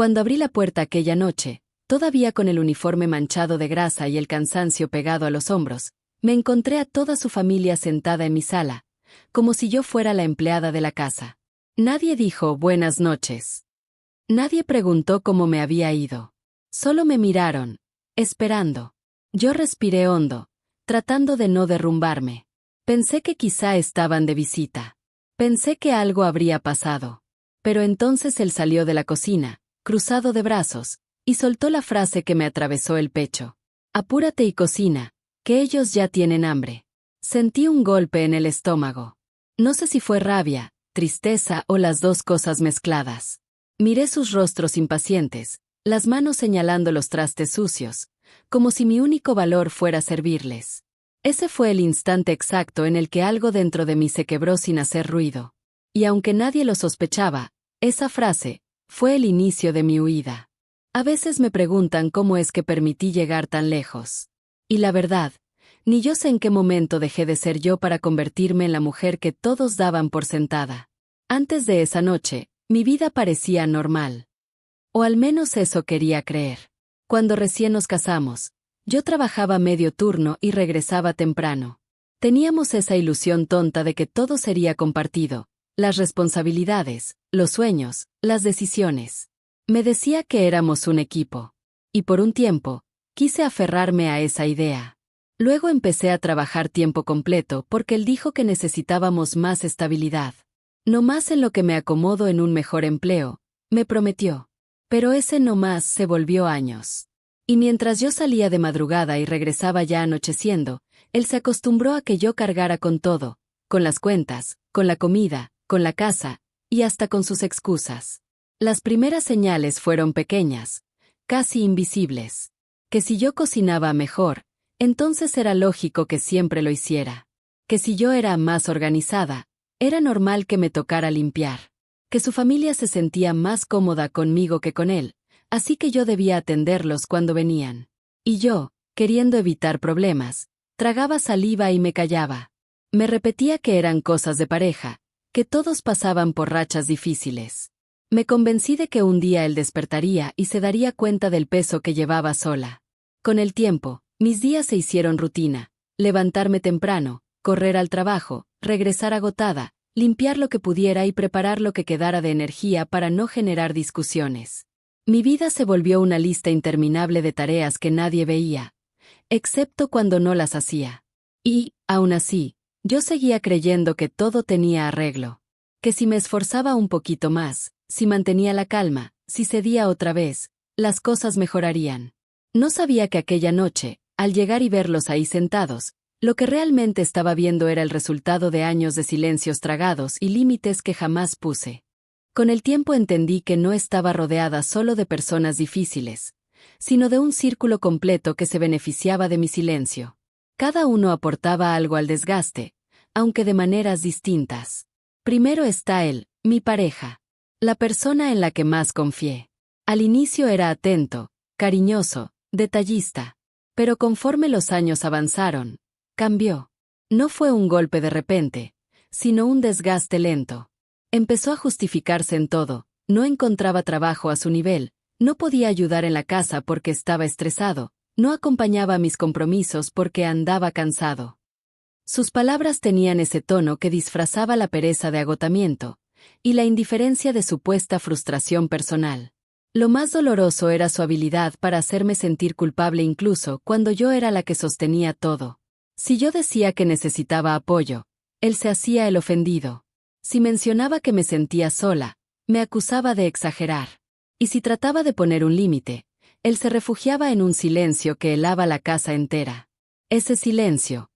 Cuando abrí la puerta aquella noche, todavía con el uniforme manchado de grasa y el cansancio pegado a los hombros, me encontré a toda su familia sentada en mi sala, como si yo fuera la empleada de la casa. Nadie dijo buenas noches. Nadie preguntó cómo me había ido. Solo me miraron, esperando. Yo respiré hondo, tratando de no derrumbarme. Pensé que quizá estaban de visita. Pensé que algo habría pasado. Pero entonces él salió de la cocina, cruzado de brazos, y soltó la frase que me atravesó el pecho. Apúrate y cocina, que ellos ya tienen hambre. Sentí un golpe en el estómago. No sé si fue rabia, tristeza o las dos cosas mezcladas. Miré sus rostros impacientes, las manos señalando los trastes sucios, como si mi único valor fuera servirles. Ese fue el instante exacto en el que algo dentro de mí se quebró sin hacer ruido. Y aunque nadie lo sospechaba, esa frase fue el inicio de mi huida. A veces me preguntan cómo es que permití llegar tan lejos. Y la verdad, ni yo sé en qué momento dejé de ser yo para convertirme en la mujer que todos daban por sentada. Antes de esa noche, mi vida parecía normal. O al menos eso quería creer. Cuando recién nos casamos, yo trabajaba medio turno y regresaba temprano. Teníamos esa ilusión tonta de que todo sería compartido, las responsabilidades, los sueños, las decisiones. Me decía que éramos un equipo. Y por un tiempo, quise aferrarme a esa idea. Luego empecé a trabajar tiempo completo porque él dijo que necesitábamos más estabilidad. No más en lo que me acomodo en un mejor empleo, me prometió. Pero ese no más se volvió años. Y mientras yo salía de madrugada y regresaba ya anocheciendo, él se acostumbró a que yo cargara con todo, con las cuentas, con la comida, con la casa, y hasta con sus excusas. Las primeras señales fueron pequeñas, casi invisibles. Que si yo cocinaba mejor, entonces era lógico que siempre lo hiciera. Que si yo era más organizada, era normal que me tocara limpiar. Que su familia se sentía más cómoda conmigo que con él, así que yo debía atenderlos cuando venían. Y yo, queriendo evitar problemas, tragaba saliva y me callaba. Me repetía que eran cosas de pareja, que todos pasaban por rachas difíciles. Me convencí de que un día él despertaría y se daría cuenta del peso que llevaba sola. Con el tiempo, mis días se hicieron rutina: levantarme temprano, correr al trabajo, regresar agotada, limpiar lo que pudiera y preparar lo que quedara de energía para no generar discusiones. Mi vida se volvió una lista interminable de tareas que nadie veía, excepto cuando no las hacía. Y, aún así, yo seguía creyendo que todo tenía arreglo. Que si me esforzaba un poquito más, si mantenía la calma, si cedía otra vez, las cosas mejorarían. No sabía que aquella noche, al llegar y verlos ahí sentados, lo que realmente estaba viendo era el resultado de años de silencios tragados y límites que jamás puse. Con el tiempo entendí que no estaba rodeada solo de personas difíciles, sino de un círculo completo que se beneficiaba de mi silencio. Cada uno aportaba algo al desgaste, aunque de maneras distintas. Primero está él, mi pareja. La persona en la que más confié. Al inicio era atento, cariñoso, detallista. Pero conforme los años avanzaron, cambió. No fue un golpe de repente, sino un desgaste lento. Empezó a justificarse en todo, no encontraba trabajo a su nivel, no podía ayudar en la casa porque estaba estresado, no acompañaba a mis compromisos porque andaba cansado. Sus palabras tenían ese tono que disfrazaba la pereza de agotamiento y la indiferencia de supuesta frustración personal. Lo más doloroso era su habilidad para hacerme sentir culpable incluso cuando yo era la que sostenía todo. Si yo decía que necesitaba apoyo, él se hacía el ofendido. Si mencionaba que me sentía sola, me acusaba de exagerar. Y si trataba de poner un límite, él se refugiaba en un silencio que helaba la casa entera. Ese silencio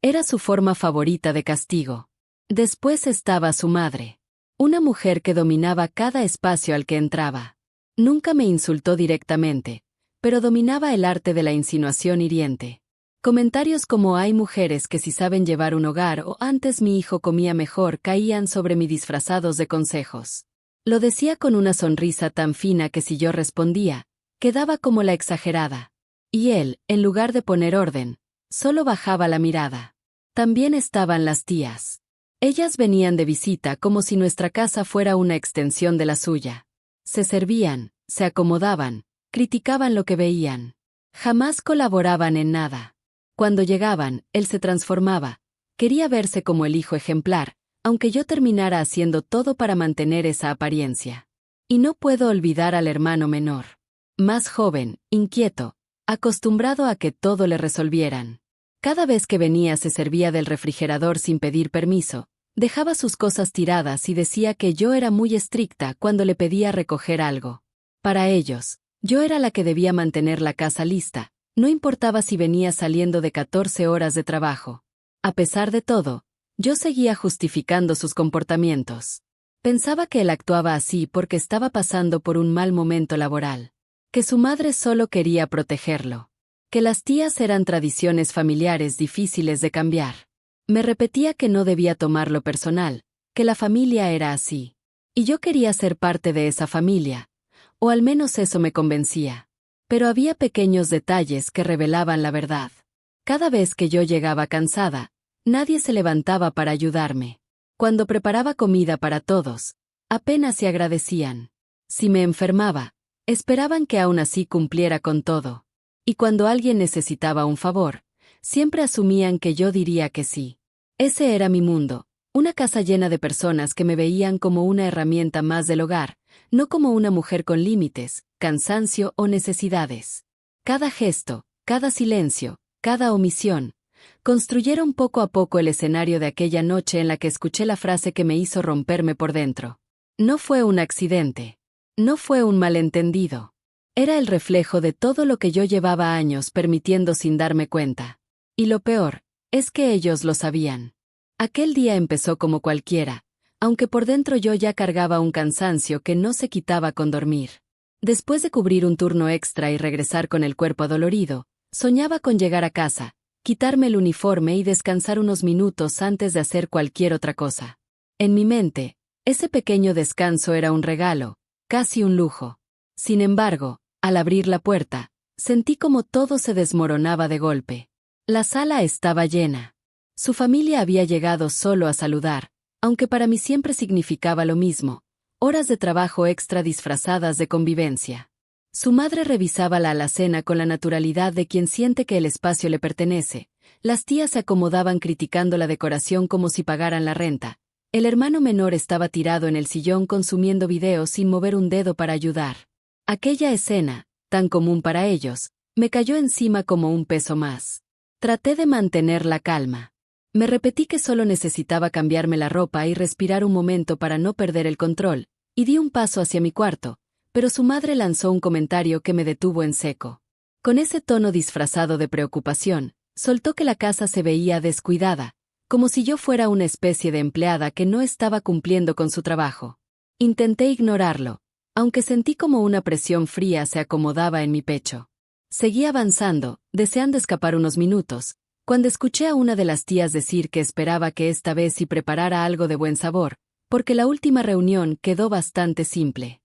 era su forma favorita de castigo. Después estaba su madre. Una mujer que dominaba cada espacio al que entraba. Nunca me insultó directamente, pero dominaba el arte de la insinuación hiriente. Comentarios como "hay mujeres que sí saben llevar un hogar" o "antes mi hijo comía mejor" caían sobre mí disfrazados de consejos. Lo decía con una sonrisa tan fina que si yo respondía, quedaba como la exagerada. Y él, en lugar de poner orden, solo bajaba la mirada. También estaban las tías. Ellas venían de visita como si nuestra casa fuera una extensión de la suya. Se servían, Se acomodaban, criticaban lo que veían. Jamás colaboraban en nada. Cuando llegaban, él se transformaba. Quería verse como el hijo ejemplar, aunque yo terminara haciendo todo para mantener esa apariencia. Y no puedo olvidar al hermano menor. Más joven, inquieto, acostumbrado a que todo le resolvieran. Cada vez que venía se servía del refrigerador sin pedir permiso, dejaba sus cosas tiradas y decía que yo era muy estricta cuando le pedía recoger algo. Para ellos, yo era la que debía mantener la casa lista, no importaba si venía saliendo de 14 horas de trabajo. A pesar de todo, yo seguía justificando sus comportamientos. Pensaba que él actuaba así porque estaba pasando por un mal momento laboral, que su madre solo quería protegerlo, que las tías eran tradiciones familiares difíciles de cambiar. Me repetía que no debía tomarlo personal, que la familia era así. Y yo quería ser parte de esa familia, o al menos eso me convencía. Pero había pequeños detalles que revelaban la verdad. Cada vez que yo llegaba cansada, nadie se levantaba para ayudarme. Cuando preparaba comida para todos, apenas se agradecían. Si me enfermaba, esperaban que aún así cumpliera con todo. Y cuando alguien necesitaba un favor, siempre asumían que yo diría que sí. Ese era mi mundo, una casa llena de personas que me veían como una herramienta más del hogar, no como una mujer con límites, cansancio o necesidades. Cada gesto, cada silencio, cada omisión, construyeron poco a poco el escenario de aquella noche en la que escuché la frase que me hizo romperme por dentro. No fue un accidente. No fue un malentendido. Era el reflejo de todo lo que yo llevaba años permitiendo sin darme cuenta. Y lo peor, es que ellos lo sabían. Aquel día empezó como cualquiera, aunque por dentro yo ya cargaba un cansancio que no se quitaba con dormir. Después de cubrir un turno extra y regresar con el cuerpo adolorido, soñaba con llegar a casa, quitarme el uniforme y descansar unos minutos antes de hacer cualquier otra cosa. En mi mente, ese pequeño descanso era un regalo, casi un lujo. Sin embargo, al abrir la puerta, sentí como todo se desmoronaba de golpe. La sala estaba llena. Su familia había llegado solo a saludar, aunque para mí siempre significaba lo mismo, horas de trabajo extra disfrazadas de convivencia. Su madre revisaba la alacena con la naturalidad de quien siente que el espacio le pertenece. Las tías se acomodaban criticando la decoración como si pagaran la renta. El hermano menor estaba tirado en el sillón consumiendo videos sin mover un dedo para ayudar. Aquella escena, tan común para ellos, me cayó encima como un peso más. Traté de mantener la calma. Me repetí que solo necesitaba cambiarme la ropa y respirar un momento para no perder el control, y di un paso hacia mi cuarto, pero su madre lanzó un comentario que me detuvo en seco. Con ese tono disfrazado de preocupación, soltó que la casa se veía descuidada, como si yo fuera una especie de empleada que no estaba cumpliendo con su trabajo. Intenté ignorarlo, aunque sentí como una presión fría se acomodaba en mi pecho. Seguí avanzando, deseando escapar unos minutos, cuando escuché a una de las tías decir que esperaba que esta vez sí preparara algo de buen sabor, porque la última reunión quedó bastante simple.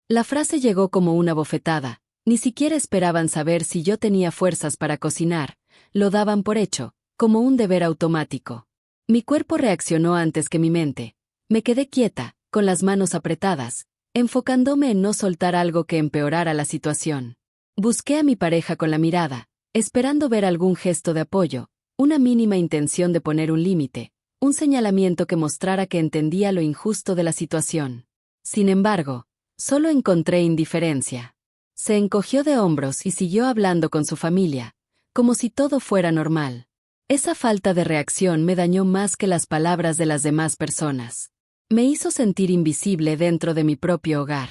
La frase llegó como una bofetada, ni siquiera esperaban saber si yo tenía fuerzas para cocinar, lo daban por hecho, como un deber automático. Mi cuerpo reaccionó antes que mi mente. Me quedé quieta, con las manos apretadas, enfocándome en no soltar algo que empeorara la situación. Busqué a mi pareja con la mirada, esperando ver algún gesto de apoyo, una mínima intención de poner un límite, un señalamiento que mostrara que entendía lo injusto de la situación. Sin embargo, solo encontré indiferencia. Se encogió de hombros y siguió hablando con su familia, como si todo fuera normal. Esa falta de reacción me dañó más que las palabras de las demás personas. Me hizo sentir invisible dentro de mi propio hogar.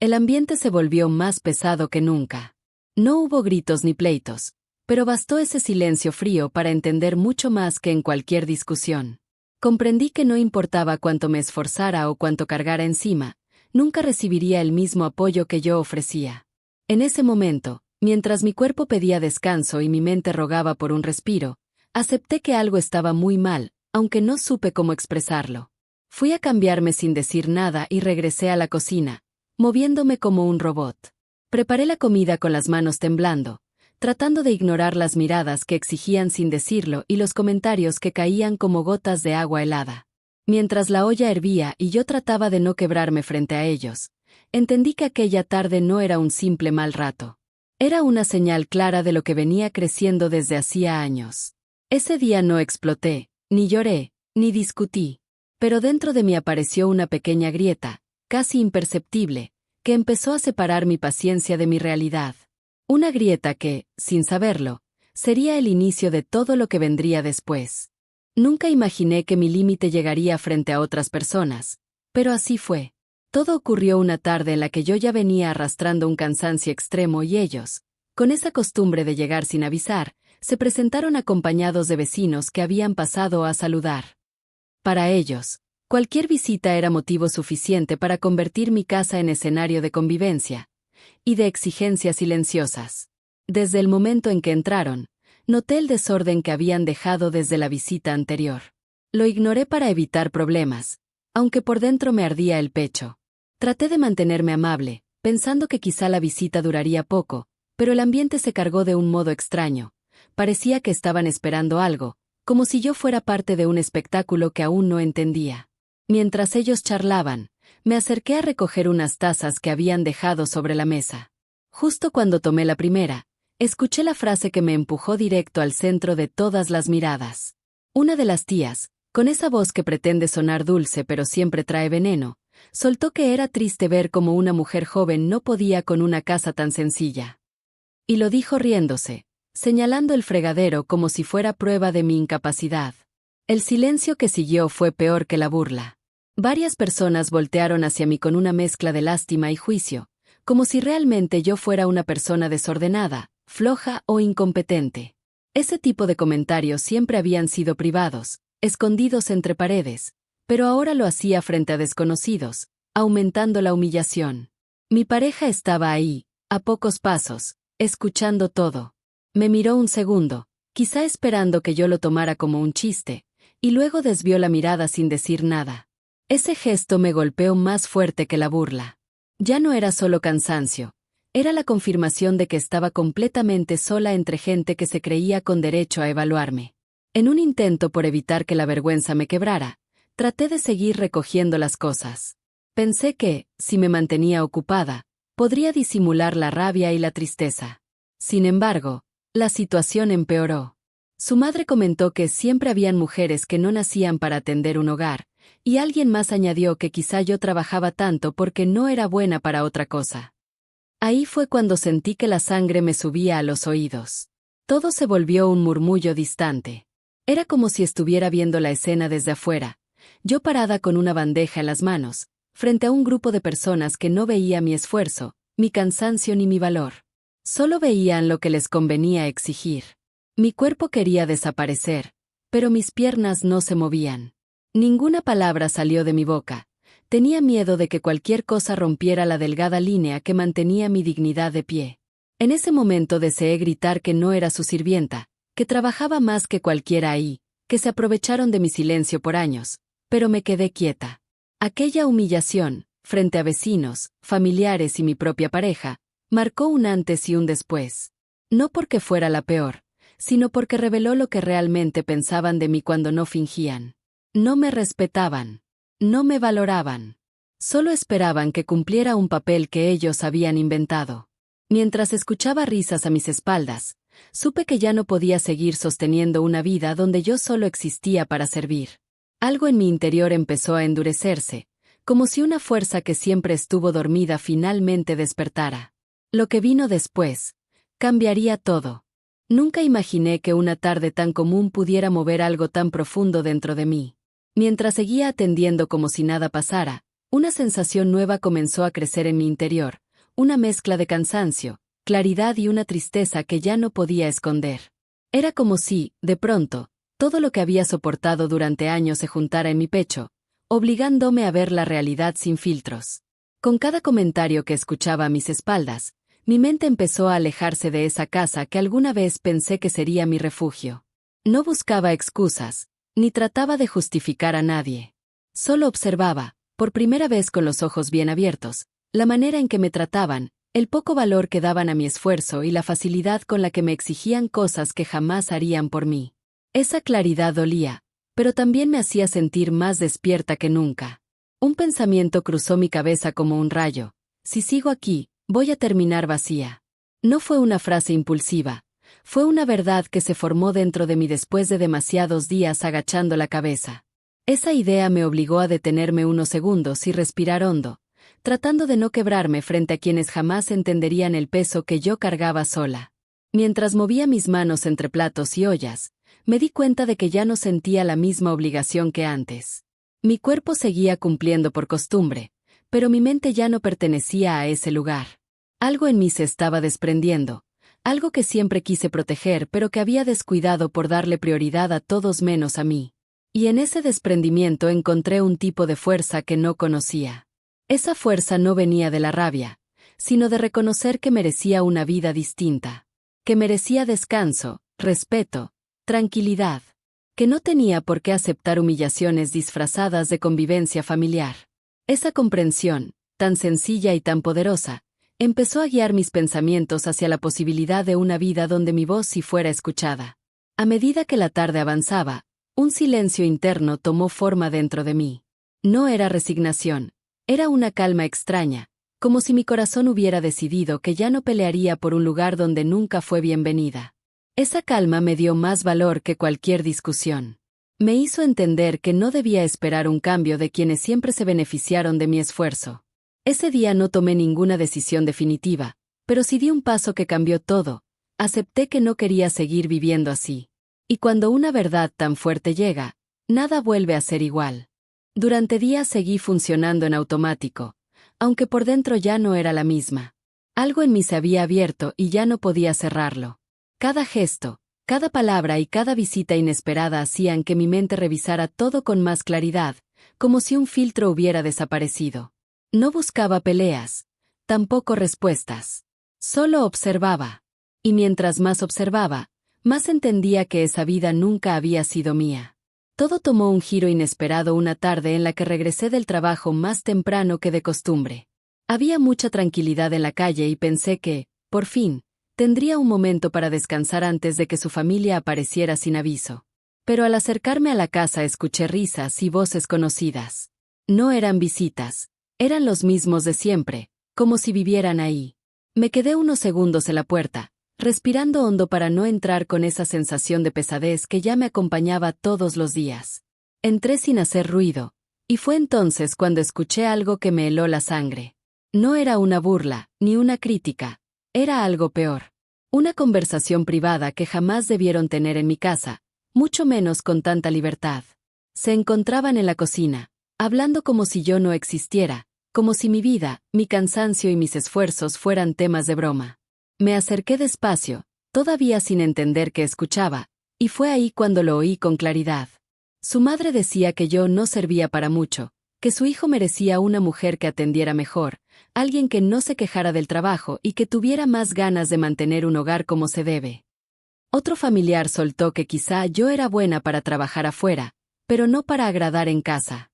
El ambiente se volvió más pesado que nunca. No hubo gritos ni pleitos, pero bastó ese silencio frío para entender mucho más que en cualquier discusión. Comprendí que no importaba cuánto me esforzara o cuánto cargara encima, nunca recibiría el mismo apoyo que yo ofrecía. En ese momento, mientras mi cuerpo pedía descanso y mi mente rogaba por un respiro, acepté que algo estaba muy mal, aunque no supe cómo expresarlo. Fui a cambiarme sin decir nada y regresé a la cocina, moviéndome como un robot. Preparé la comida con las manos temblando, tratando de ignorar las miradas que exigían sin decirlo y los comentarios que caían como gotas de agua helada. Mientras la olla hervía y yo trataba de no quebrarme frente a ellos, entendí que aquella tarde no era un simple mal rato. Era una señal clara de lo que venía creciendo desde hacía años. Ese día no exploté, ni lloré, ni discutí. Pero dentro de mí apareció una pequeña grieta, casi imperceptible, que empezó a separar mi paciencia de mi realidad. Una grieta que, sin saberlo, sería el inicio de todo lo que vendría después. Nunca imaginé que mi límite llegaría frente a otras personas, pero así fue. Todo ocurrió una tarde en la que yo ya venía arrastrando un cansancio extremo y ellos, con esa costumbre de llegar sin avisar, se presentaron acompañados de vecinos que habían pasado a saludar. Para ellos, cualquier visita era motivo suficiente para convertir mi casa en escenario de convivencia y de exigencias silenciosas. Desde el momento en que entraron, noté el desorden que habían dejado desde la visita anterior. Lo ignoré para evitar problemas, aunque por dentro me ardía el pecho. Traté de mantenerme amable, pensando que quizá la visita duraría poco, pero el ambiente se cargó de un modo extraño. Parecía que estaban esperando algo, como si yo fuera parte de un espectáculo que aún no entendía. Mientras ellos charlaban, me acerqué a recoger unas tazas que habían dejado sobre la mesa. Justo cuando tomé la primera, escuché la frase que me empujó directo al centro de todas las miradas. Una de las tías, con esa voz que pretende sonar dulce pero siempre trae veneno, soltó que era triste ver cómo una mujer joven no podía con una casa tan sencilla. Y lo dijo riéndose, señalando el fregadero como si fuera prueba de mi incapacidad. El silencio que siguió fue peor que la burla. Varias personas voltearon hacia mí con una mezcla de lástima y juicio, como si realmente yo fuera una persona desordenada, floja o incompetente. Ese tipo de comentarios siempre habían sido privados, escondidos entre paredes, pero ahora lo hacía frente a desconocidos, aumentando la humillación. Mi pareja estaba ahí, a pocos pasos, escuchando todo. Me miró un segundo, quizá esperando que yo lo tomara como un chiste, y luego desvió la mirada sin decir nada. Ese gesto me golpeó más fuerte que la burla. Ya no era solo cansancio, era la confirmación de que estaba completamente sola entre gente que se creía con derecho a evaluarme. En un intento por evitar que la vergüenza me quebrara, traté de seguir recogiendo las cosas. Pensé que, si me mantenía ocupada, podría disimular la rabia y la tristeza. Sin embargo, la situación empeoró. Su madre comentó que siempre habían mujeres que no nacían para atender un hogar, y alguien más añadió que quizá yo trabajaba tanto porque no era buena para otra cosa. Ahí fue cuando sentí que la sangre me subía a los oídos. Todo se volvió un murmullo distante. Era como si estuviera viendo la escena desde afuera, yo parada con una bandeja en las manos, frente a un grupo de personas que no veía mi esfuerzo, mi cansancio ni mi valor. Solo veían lo que les convenía exigir. Mi cuerpo quería desaparecer, pero mis piernas no se movían. Ninguna palabra salió de mi boca. Tenía miedo de que cualquier cosa rompiera la delgada línea que mantenía mi dignidad de pie. En ese momento deseé gritar que no era su sirvienta, que trabajaba más que cualquiera ahí, que se aprovecharon de mi silencio por años, pero me quedé quieta. Aquella humillación, frente a vecinos, familiares y mi propia pareja, marcó un antes y un después. No porque fuera la peor, sino porque reveló lo que realmente pensaban de mí cuando no fingían. No me respetaban. No me valoraban. Solo esperaban que cumpliera un papel que ellos habían inventado. Mientras escuchaba risas a mis espaldas, supe que ya no podía seguir sosteniendo una vida donde yo solo existía para servir. Algo en mi interior empezó a endurecerse, como si una fuerza que siempre estuvo dormida finalmente despertara. Lo que vino después cambiaría todo. Nunca imaginé que una tarde tan común pudiera mover algo tan profundo dentro de mí. Mientras seguía atendiendo como si nada pasara, una sensación nueva comenzó a crecer en mi interior, una mezcla de cansancio, claridad y una tristeza que ya no podía esconder. Era como si, de pronto, todo lo que había soportado durante años se juntara en mi pecho, obligándome a ver la realidad sin filtros. Con cada comentario que escuchaba a mis espaldas, mi mente empezó a alejarse de esa casa que alguna vez pensé que sería mi refugio. No buscaba excusas, ni trataba de justificar a nadie. Solo observaba, por primera vez con los ojos bien abiertos, la manera en que me trataban, el poco valor que daban a mi esfuerzo y la facilidad con la que me exigían cosas que jamás harían por mí. Esa claridad dolía, pero también me hacía sentir más despierta que nunca. Un pensamiento cruzó mi cabeza como un rayo, Si sigo aquí, voy a terminar vacía. No fue una frase impulsiva, fue una verdad que se formó dentro de mí después de demasiados días agachando la cabeza. Esa idea me obligó a detenerme unos segundos y respirar hondo, tratando de no quebrarme frente a quienes jamás entenderían el peso que yo cargaba sola. Mientras movía mis manos entre platos y ollas, me di cuenta de que ya no sentía la misma obligación que antes. Mi cuerpo seguía cumpliendo por costumbre, pero mi mente ya no pertenecía a ese lugar. Algo en mí se estaba desprendiendo, algo que siempre quise proteger pero que había descuidado por darle prioridad a todos menos a mí. Y en ese desprendimiento encontré un tipo de fuerza que no conocía. Esa fuerza no venía de la rabia, sino de reconocer que merecía una vida distinta, que merecía descanso, respeto, tranquilidad, que no tenía por qué aceptar humillaciones disfrazadas de convivencia familiar. Esa comprensión, tan sencilla y tan poderosa, empezó a guiar mis pensamientos hacia la posibilidad de una vida donde mi voz sí fuera escuchada. A medida que la tarde avanzaba, un silencio interno tomó forma dentro de mí. No era resignación, era una calma extraña, como si mi corazón hubiera decidido que ya no pelearía por un lugar donde nunca fue bienvenida. Esa calma me dio más valor que cualquier discusión. Me hizo entender que no debía esperar un cambio de quienes siempre se beneficiaron de mi esfuerzo. Ese día no tomé ninguna decisión definitiva, pero sí di un paso que cambió todo. Acepté que no quería seguir viviendo así. Y cuando una verdad tan fuerte llega, nada vuelve a ser igual. Durante días seguí funcionando en automático, aunque por dentro ya no era la misma. Algo en mí se había abierto y ya no podía cerrarlo. Cada gesto, cada palabra y cada visita inesperada hacían que mi mente revisara todo con más claridad, como si un filtro hubiera desaparecido. No buscaba peleas, tampoco respuestas. Solo observaba. Y mientras más observaba, más entendía que esa vida nunca había sido mía. Todo tomó un giro inesperado una tarde en la que regresé del trabajo más temprano que de costumbre. Había mucha tranquilidad en la calle y pensé que, por fin, tendría un momento para descansar antes de que su familia apareciera sin aviso. Pero al acercarme a la casa escuché risas y voces conocidas. No eran visitas, eran los mismos de siempre, como si vivieran ahí. Me quedé unos segundos en la puerta, respirando hondo para no entrar con esa sensación de pesadez que ya me acompañaba todos los días. Entré sin hacer ruido, y fue entonces cuando escuché algo que me heló la sangre. No era una burla, ni una crítica, era algo peor. Una conversación privada que jamás debieron tener en mi casa, mucho menos con tanta libertad. Se encontraban en la cocina, hablando como si yo no existiera, como si mi vida, mi cansancio y mis esfuerzos fueran temas de broma. Me acerqué despacio, todavía sin entender qué escuchaba, y fue ahí cuando lo oí con claridad. Su madre decía que yo no servía para mucho, que su hijo merecía una mujer que atendiera mejor, alguien que no se quejara del trabajo y que tuviera más ganas de mantener un hogar como se debe. Otro familiar soltó que quizá yo era buena para trabajar afuera, pero no para agradar en casa.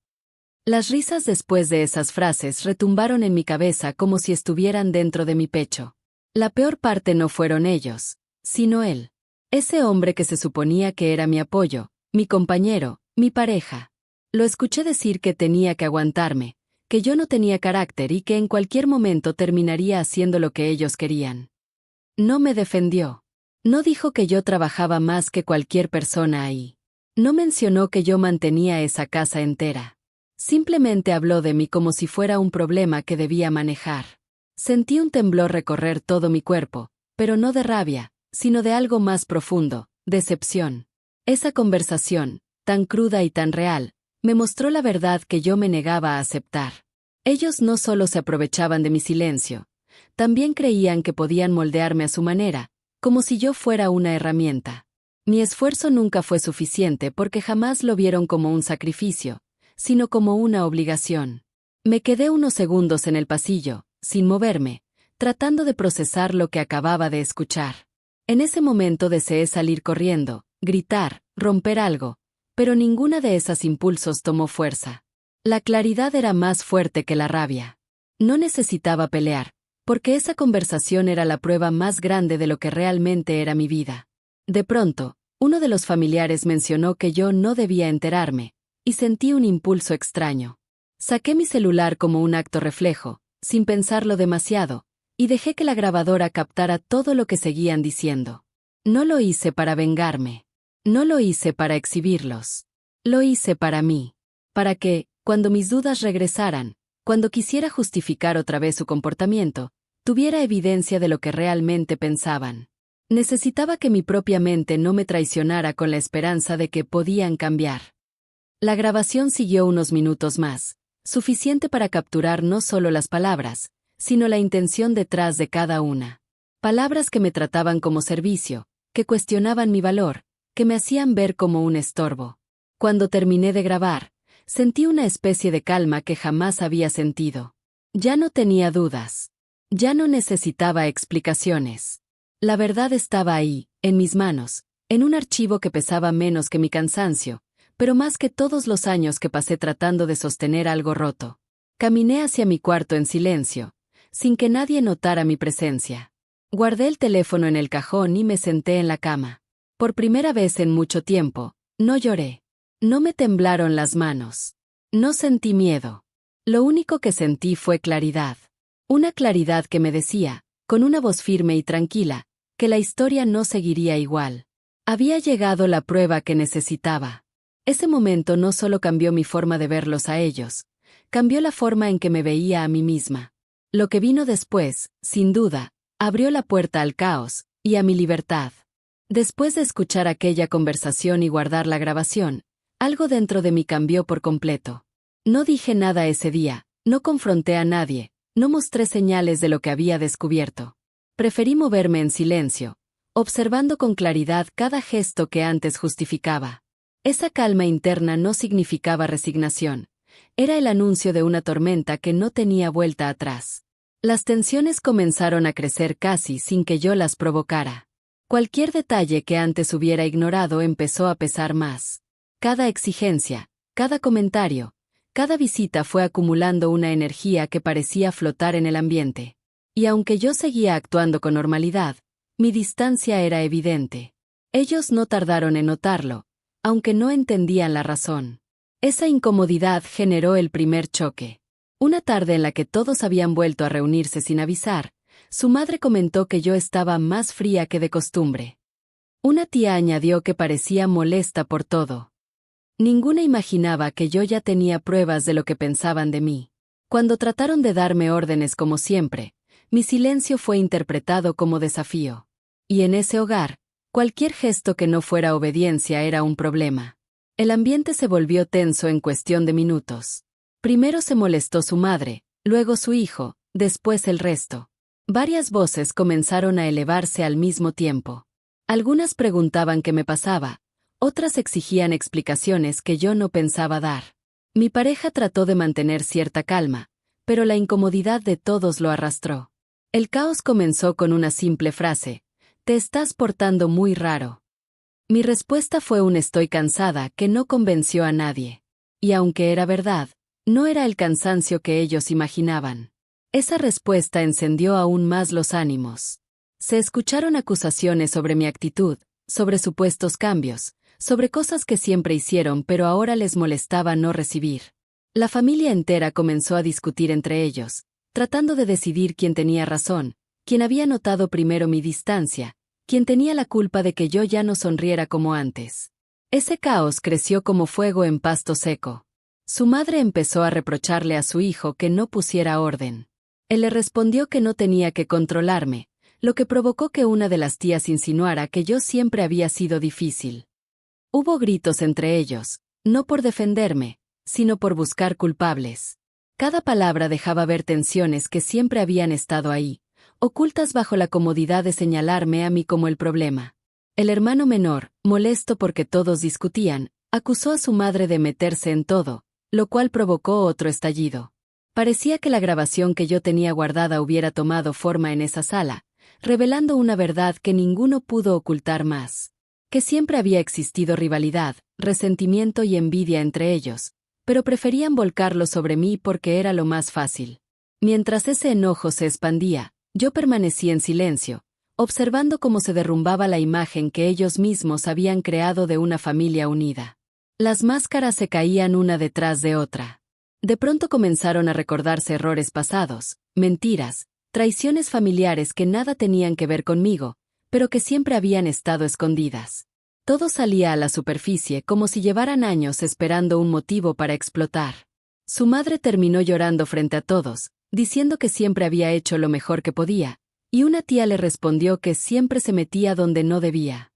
Las risas después de esas frases retumbaron en mi cabeza como si estuvieran dentro de mi pecho. La peor parte no fueron ellos, sino él. Ese hombre que se suponía que era mi apoyo, mi compañero, mi pareja. Lo escuché decir que tenía que aguantarme, que yo no tenía carácter y que en cualquier momento terminaría haciendo lo que ellos querían. No me defendió. No dijo que yo trabajaba más que cualquier persona ahí. No mencionó que yo mantenía esa casa entera. Simplemente habló de mí como si fuera un problema que debía manejar. Sentí un temblor recorrer todo mi cuerpo, pero no de rabia, sino de algo más profundo, decepción. Esa conversación, tan cruda y tan real, me mostró la verdad que yo me negaba a aceptar. Ellos no solo se aprovechaban de mi silencio, también creían que podían moldearme a su manera, como si yo fuera una herramienta. Mi esfuerzo nunca fue suficiente porque jamás lo vieron como un sacrificio, sino como una obligación. Me quedé unos segundos en el pasillo, sin moverme, tratando de procesar lo que acababa de escuchar. En ese momento deseé salir corriendo, gritar, romper algo, pero ninguna de esos impulsos tomó fuerza. La claridad era más fuerte que la rabia. No necesitaba pelear, porque esa conversación era la prueba más grande de lo que realmente era mi vida. De pronto, uno de los familiares mencionó que yo no debía enterarme, y sentí un impulso extraño. Saqué mi celular como un acto reflejo, sin pensarlo demasiado, y dejé que la grabadora captara todo lo que seguían diciendo. No lo hice para vengarme. No lo hice para exhibirlos. Lo hice para mí. Para que, cuando mis dudas regresaran, cuando quisiera justificar otra vez su comportamiento, tuviera evidencia de lo que realmente pensaban. Necesitaba que mi propia mente no me traicionara con la esperanza de que podían cambiar. La grabación siguió unos minutos más, suficiente para capturar no solo las palabras, sino la intención detrás de cada una. Palabras que me trataban como servicio, que cuestionaban mi valor, que me hacían ver como un estorbo. Cuando terminé de grabar, sentí una especie de calma que jamás había sentido. Ya no tenía dudas. Ya no necesitaba explicaciones. La verdad estaba ahí, en mis manos, en un archivo que pesaba menos que mi cansancio, pero más que todos los años que pasé tratando de sostener algo roto. Caminé hacia mi cuarto en silencio, sin que nadie notara mi presencia. Guardé el teléfono en el cajón y me senté en la cama. Por primera vez en mucho tiempo, no lloré. No me temblaron las manos. No sentí miedo. Lo único que sentí fue claridad. Una claridad que me decía, con una voz firme y tranquila, que la historia no seguiría igual. Había llegado la prueba que necesitaba. Ese momento no solo cambió mi forma de verlos a ellos, cambió la forma en que me veía a mí misma. Lo que vino después, sin duda, abrió la puerta al caos y a mi libertad. Después de escuchar aquella conversación y guardar la grabación, algo dentro de mí cambió por completo. No dije nada ese día, no confronté a nadie, no mostré señales de lo que había descubierto. Preferí moverme en silencio, observando con claridad cada gesto que antes justificaba. Esa calma interna no significaba resignación. Era el anuncio de una tormenta que no tenía vuelta atrás. Las tensiones comenzaron a crecer casi sin que yo las provocara. Cualquier detalle que antes hubiera ignorado empezó a pesar más. Cada exigencia, cada comentario, cada visita fue acumulando una energía que parecía flotar en el ambiente. Y aunque yo seguía actuando con normalidad, mi distancia era evidente. Ellos no tardaron en notarlo, aunque no entendían la razón. Esa incomodidad generó el primer choque. Una tarde en la que todos habían vuelto a reunirse sin avisar, su madre comentó que yo estaba más fría que de costumbre. Una tía añadió que parecía molesta por todo. Ninguna imaginaba que yo ya tenía pruebas de lo que pensaban de mí. Cuando trataron de darme órdenes como siempre, mi silencio fue interpretado como desafío. Y en ese hogar, cualquier gesto que no fuera obediencia era un problema. El ambiente se volvió tenso en cuestión de minutos. Primero se molestó su madre, luego su hijo, después el resto. Varias voces comenzaron a elevarse al mismo tiempo. Algunas preguntaban qué me pasaba, otras exigían explicaciones que yo no pensaba dar. Mi pareja trató de mantener cierta calma, pero la incomodidad de todos lo arrastró. El caos comenzó con una simple frase: «Te estás portando muy raro». Mi respuesta fue un «estoy cansada» que no convenció a nadie. Y aunque era verdad, no era el cansancio que ellos imaginaban. Esa respuesta encendió aún más los ánimos. Se escucharon acusaciones sobre mi actitud, sobre supuestos cambios, sobre cosas que siempre hicieron pero ahora les molestaba no recibir. La familia entera comenzó a discutir entre ellos, tratando de decidir quién tenía razón, quién había notado primero mi distancia, quién tenía la culpa de que yo ya no sonriera como antes. Ese caos creció como fuego en pasto seco. Su madre empezó a reprocharle a su hijo que no pusiera orden. Él le respondió que no tenía que controlarme, lo que provocó que una de las tías insinuara que yo siempre había sido difícil. Hubo gritos entre ellos, no por defenderme, sino por buscar culpables. Cada palabra dejaba ver tensiones que siempre habían estado ahí, ocultas bajo la comodidad de señalarme a mí como el problema. El hermano menor, molesto porque todos discutían, acusó a su madre de meterse en todo, lo cual provocó otro estallido. Parecía que la grabación que yo tenía guardada hubiera tomado forma en esa sala, revelando una verdad que ninguno pudo ocultar más. Que siempre había existido rivalidad, resentimiento y envidia entre ellos, pero preferían volcarlo sobre mí porque era lo más fácil. Mientras ese enojo se expandía, yo permanecí en silencio, observando cómo se derrumbaba la imagen que ellos mismos habían creado de una familia unida. Las máscaras se caían una detrás de otra. De pronto comenzaron a recordarse errores pasados, mentiras, traiciones familiares que nada tenían que ver conmigo, pero que siempre habían estado escondidas. Todo salía a la superficie como si llevaran años esperando un motivo para explotar. Su madre terminó llorando frente a todos, diciendo que siempre había hecho lo mejor que podía, y una tía le respondió que siempre se metía donde no debía.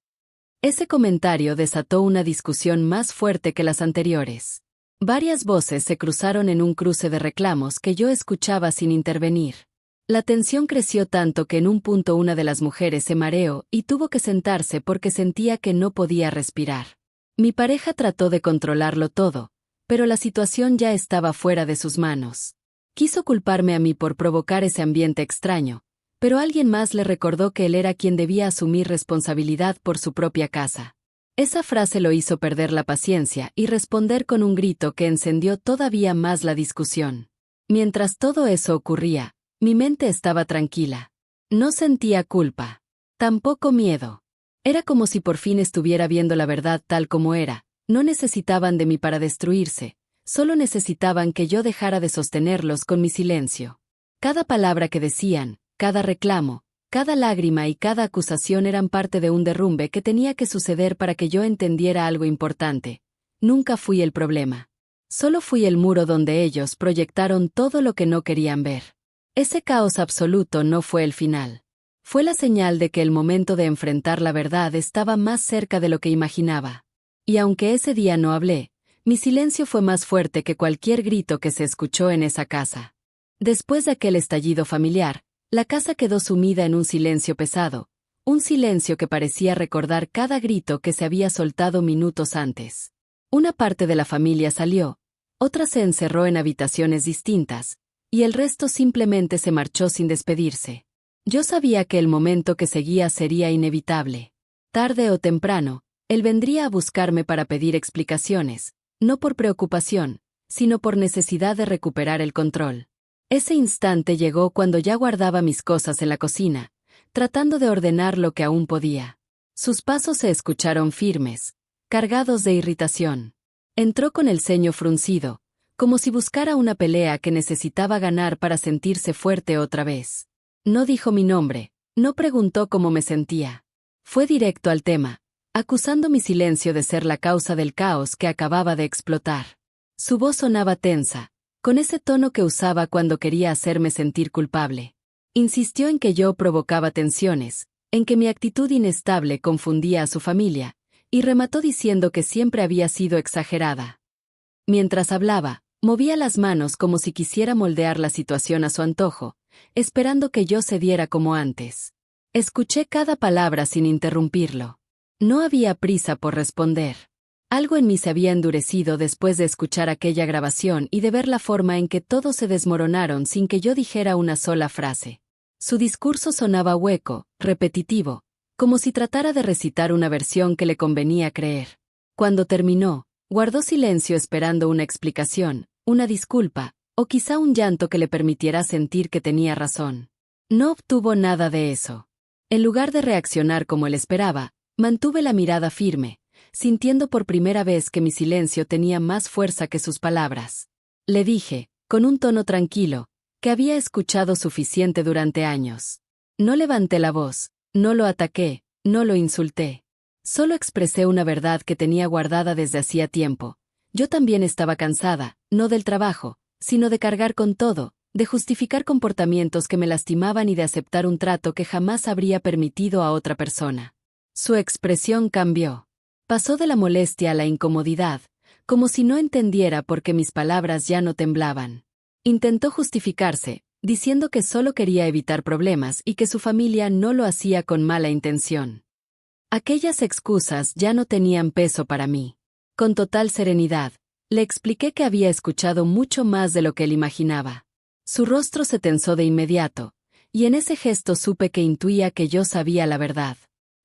Ese comentario desató una discusión más fuerte que las anteriores. Varias voces se cruzaron en un cruce de reclamos que yo escuchaba sin intervenir. La tensión creció tanto que en un punto una de las mujeres se mareó y tuvo que sentarse porque sentía que no podía respirar. Mi pareja trató de controlarlo todo, pero la situación ya estaba fuera de sus manos. Quiso culparme a mí por provocar ese ambiente extraño, pero alguien más le recordó que él era quien debía asumir responsabilidad por su propia casa. Esa frase lo hizo perder la paciencia y responder con un grito que encendió todavía más la discusión. Mientras todo eso ocurría, mi mente estaba tranquila. No sentía culpa. Tampoco miedo. Era como si por fin estuviera viendo la verdad tal como era. No necesitaban de mí para destruirse, solo necesitaban que yo dejara de sostenerlos con mi silencio. Cada palabra que decían, cada reclamo, cada lágrima y cada acusación eran parte de un derrumbe que tenía que suceder para que yo entendiera algo importante. Nunca fui el problema. Solo fui el muro donde ellos proyectaron todo lo que no querían ver. Ese caos absoluto no fue el final. Fue la señal de que el momento de enfrentar la verdad estaba más cerca de lo que imaginaba. Y aunque ese día no hablé, mi silencio fue más fuerte que cualquier grito que se escuchó en esa casa. Después de aquel estallido familiar, la casa quedó sumida en un silencio pesado, un silencio que parecía recordar cada grito que se había soltado minutos antes. Una parte de la familia salió, otra se encerró en habitaciones distintas, y el resto simplemente se marchó sin despedirse. Yo sabía que el momento que seguía sería inevitable. Tarde o temprano, él vendría a buscarme para pedir explicaciones, no por preocupación, sino por necesidad de recuperar el control. Ese instante llegó cuando ya guardaba mis cosas en la cocina, tratando de ordenar lo que aún podía. Sus pasos se escucharon firmes, cargados de irritación. Entró con el ceño fruncido, como si buscara una pelea que necesitaba ganar para sentirse fuerte otra vez. No dijo mi nombre, no preguntó cómo me sentía. Fue directo al tema, acusando mi silencio de ser la causa del caos que acababa de explotar. Su voz sonaba tensa, con ese tono que usaba cuando quería hacerme sentir culpable. Insistió en que yo provocaba tensiones, en que mi actitud inestable confundía a su familia, y remató diciendo que siempre había sido exagerada. Mientras hablaba, movía las manos como si quisiera moldear la situación a su antojo, esperando que yo cediera como antes. Escuché cada palabra sin interrumpirlo. No había prisa por responder. Algo en mí se había endurecido después de escuchar aquella grabación y de ver la forma en que todos se desmoronaron sin que yo dijera una sola frase. Su discurso sonaba hueco, repetitivo, como si tratara de recitar una versión que le convenía creer. Cuando terminó, guardó silencio esperando una explicación, una disculpa, o quizá un llanto que le permitiera sentir que tenía razón. No obtuvo nada de eso. En lugar de reaccionar como él esperaba, mantuve la mirada firme, sintiendo por primera vez que mi silencio tenía más fuerza que sus palabras. Le dije, con un tono tranquilo, que había escuchado suficiente durante años. No levanté la voz, no lo ataqué, no lo insulté. Solo expresé una verdad que tenía guardada desde hacía tiempo. Yo también estaba cansada, no del trabajo, sino de cargar con todo, de justificar comportamientos que me lastimaban y de aceptar un trato que jamás habría permitido a otra persona. Su expresión cambió. Pasó de la molestia a la incomodidad, como si no entendiera por qué mis palabras ya no temblaban. Intentó justificarse, diciendo que solo quería evitar problemas y que su familia no lo hacía con mala intención. Aquellas excusas ya no tenían peso para mí. Con total serenidad, le expliqué que había escuchado mucho más de lo que él imaginaba. Su rostro se tensó de inmediato, y en ese gesto supe que intuía que yo sabía la verdad.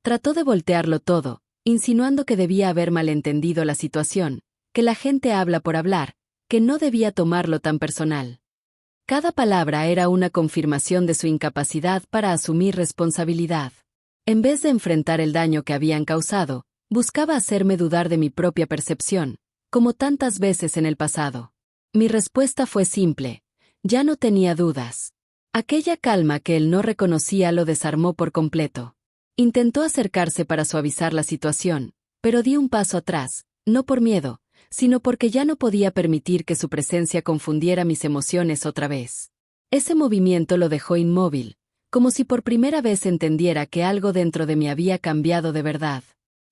Trató de voltearlo todo, insinuando que debía haber malentendido la situación, que la gente habla por hablar, que no debía tomarlo tan personal. Cada palabra era una confirmación de su incapacidad para asumir responsabilidad. En vez de enfrentar el daño que habían causado, buscaba hacerme dudar de mi propia percepción, como tantas veces en el pasado. Mi respuesta fue simple: ya no tenía dudas. Aquella calma que él no reconocía lo desarmó por completo. Intentó acercarse para suavizar la situación, pero di un paso atrás, no por miedo, sino porque ya no podía permitir que su presencia confundiera mis emociones otra vez. Ese movimiento lo dejó inmóvil, como si por primera vez entendiera que algo dentro de mí había cambiado de verdad.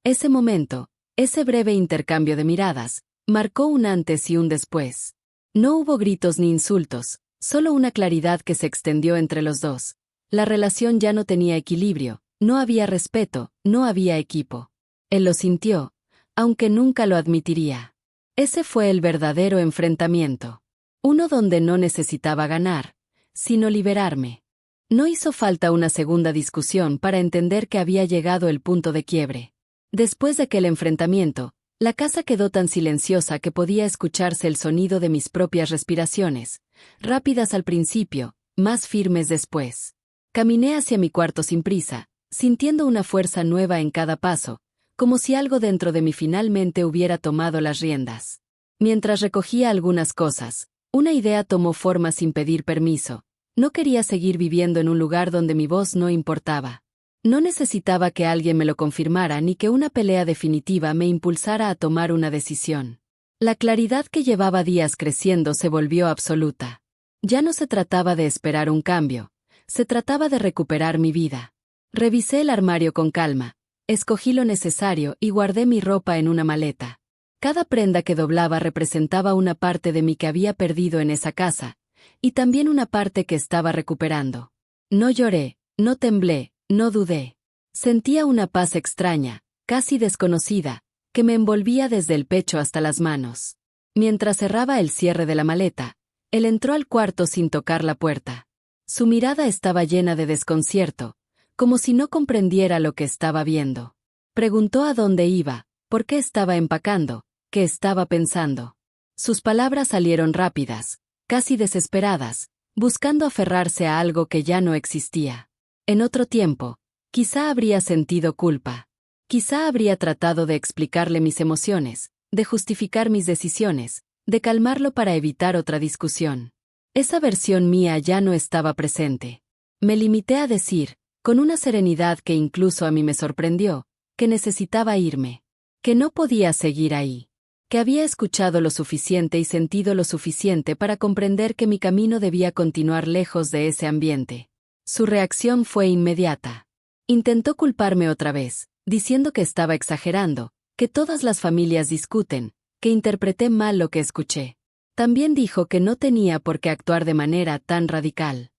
Ese momento, ese breve intercambio de miradas, marcó un antes y un después. No hubo gritos ni insultos, solo una claridad que se extendió entre los dos. La relación ya no tenía equilibrio, no había respeto, no había equipo. Él lo sintió, aunque nunca lo admitiría. Ese fue el verdadero enfrentamiento. Uno donde no necesitaba ganar, sino liberarme. No hizo falta una segunda discusión para entender que había llegado el punto de quiebre. Después de aquel enfrentamiento, la casa quedó tan silenciosa que podía escucharse el sonido de mis propias respiraciones, rápidas al principio, más firmes después. Caminé hacia mi cuarto sin prisa, sintiendo una fuerza nueva en cada paso, como si algo dentro de mí finalmente hubiera tomado las riendas. Mientras recogía algunas cosas, una idea tomó forma sin pedir permiso. No quería seguir viviendo en un lugar donde mi voz no importaba. No necesitaba que alguien me lo confirmara ni que una pelea definitiva me impulsara a tomar una decisión. La claridad que llevaba días creciendo se volvió absoluta. Ya no se trataba de esperar un cambio, se trataba de recuperar mi vida. Revisé el armario con calma, escogí lo necesario y guardé mi ropa en una maleta. Cada prenda que doblaba representaba una parte de mí que había perdido en esa casa, y también una parte que estaba recuperando. No lloré, no temblé, no dudé. Sentía una paz extraña, casi desconocida, que me envolvía desde el pecho hasta las manos. Mientras cerraba el cierre de la maleta, él entró al cuarto sin tocar la puerta. Su mirada estaba llena de desconcierto, como si no comprendiera lo que estaba viendo. Preguntó a dónde iba, por qué estaba empacando, qué estaba pensando. Sus palabras salieron rápidas, casi desesperadas, buscando aferrarse a algo que ya no existía. En otro tiempo, quizá habría sentido culpa. Quizá habría tratado de explicarle mis emociones, de justificar mis decisiones, de calmarlo para evitar otra discusión. Esa versión mía ya no estaba presente. Me limité a decir, con una serenidad que incluso a mí me sorprendió, que necesitaba irme, que no podía seguir ahí, que había escuchado lo suficiente y sentido lo suficiente para comprender que mi camino debía continuar lejos de ese ambiente. Su reacción fue inmediata. Intentó culparme otra vez, diciendo que estaba exagerando, que todas las familias discuten, que interpreté mal lo que escuché. También dijo que no tenía por qué actuar de manera tan radical.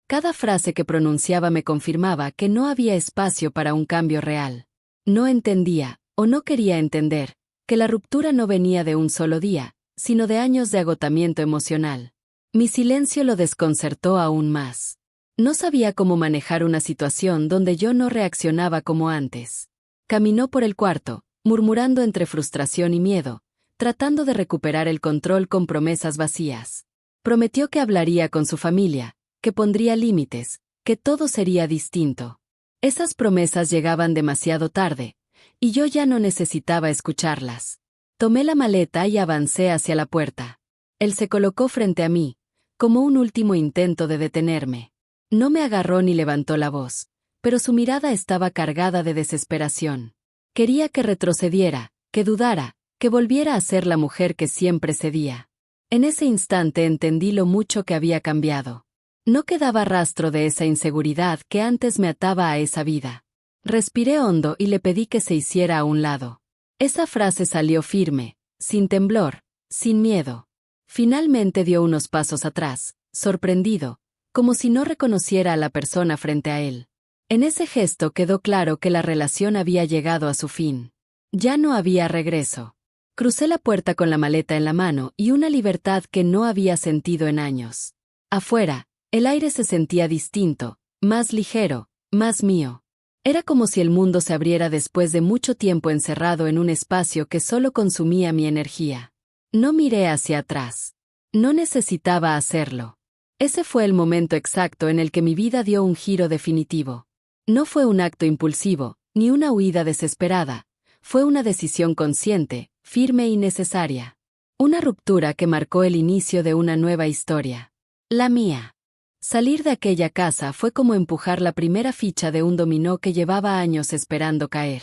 Cada frase que pronunciaba me confirmaba que no había espacio para un cambio real. No entendía, o no quería entender, que la ruptura no venía de un solo día, sino de años de agotamiento emocional. Mi silencio lo desconcertó aún más. No sabía cómo manejar una situación donde yo no reaccionaba como antes. Caminó por el cuarto, murmurando entre frustración y miedo, tratando de recuperar el control con promesas vacías. Prometió que hablaría con su familia, que pondría límites, que todo sería distinto. Esas promesas llegaban demasiado tarde, y yo ya no necesitaba escucharlas. Tomé la maleta y avancé hacia la puerta. Él se colocó frente a mí, como un último intento de detenerme. No me agarró ni levantó la voz, pero su mirada estaba cargada de desesperación. Quería que retrocediera, que dudara, que volviera a ser la mujer que siempre cedía. En ese instante entendí lo mucho que había cambiado. No quedaba rastro de esa inseguridad que antes me ataba a esa vida. Respiré hondo y le pedí que se hiciera a un lado. Esa frase salió firme, sin temblor, sin miedo. Finalmente dio unos pasos atrás, sorprendido, como si no reconociera a la persona frente a él. En ese gesto quedó claro que la relación había llegado a su fin. Ya no había regreso. Crucé la puerta con la maleta en la mano y una libertad que no había sentido en años. Afuera, el aire se sentía distinto, más ligero, más mío. Era como si el mundo se abriera después de mucho tiempo encerrado en un espacio que solo consumía mi energía. No miré hacia atrás. No necesitaba hacerlo. Ese fue el momento exacto en el que mi vida dio un giro definitivo. No fue un acto impulsivo, ni una huida desesperada. Fue una decisión consciente, firme y necesaria. Una ruptura que marcó el inicio de una nueva historia. La mía. Salir de aquella casa fue como empujar la primera ficha de un dominó que llevaba años esperando caer.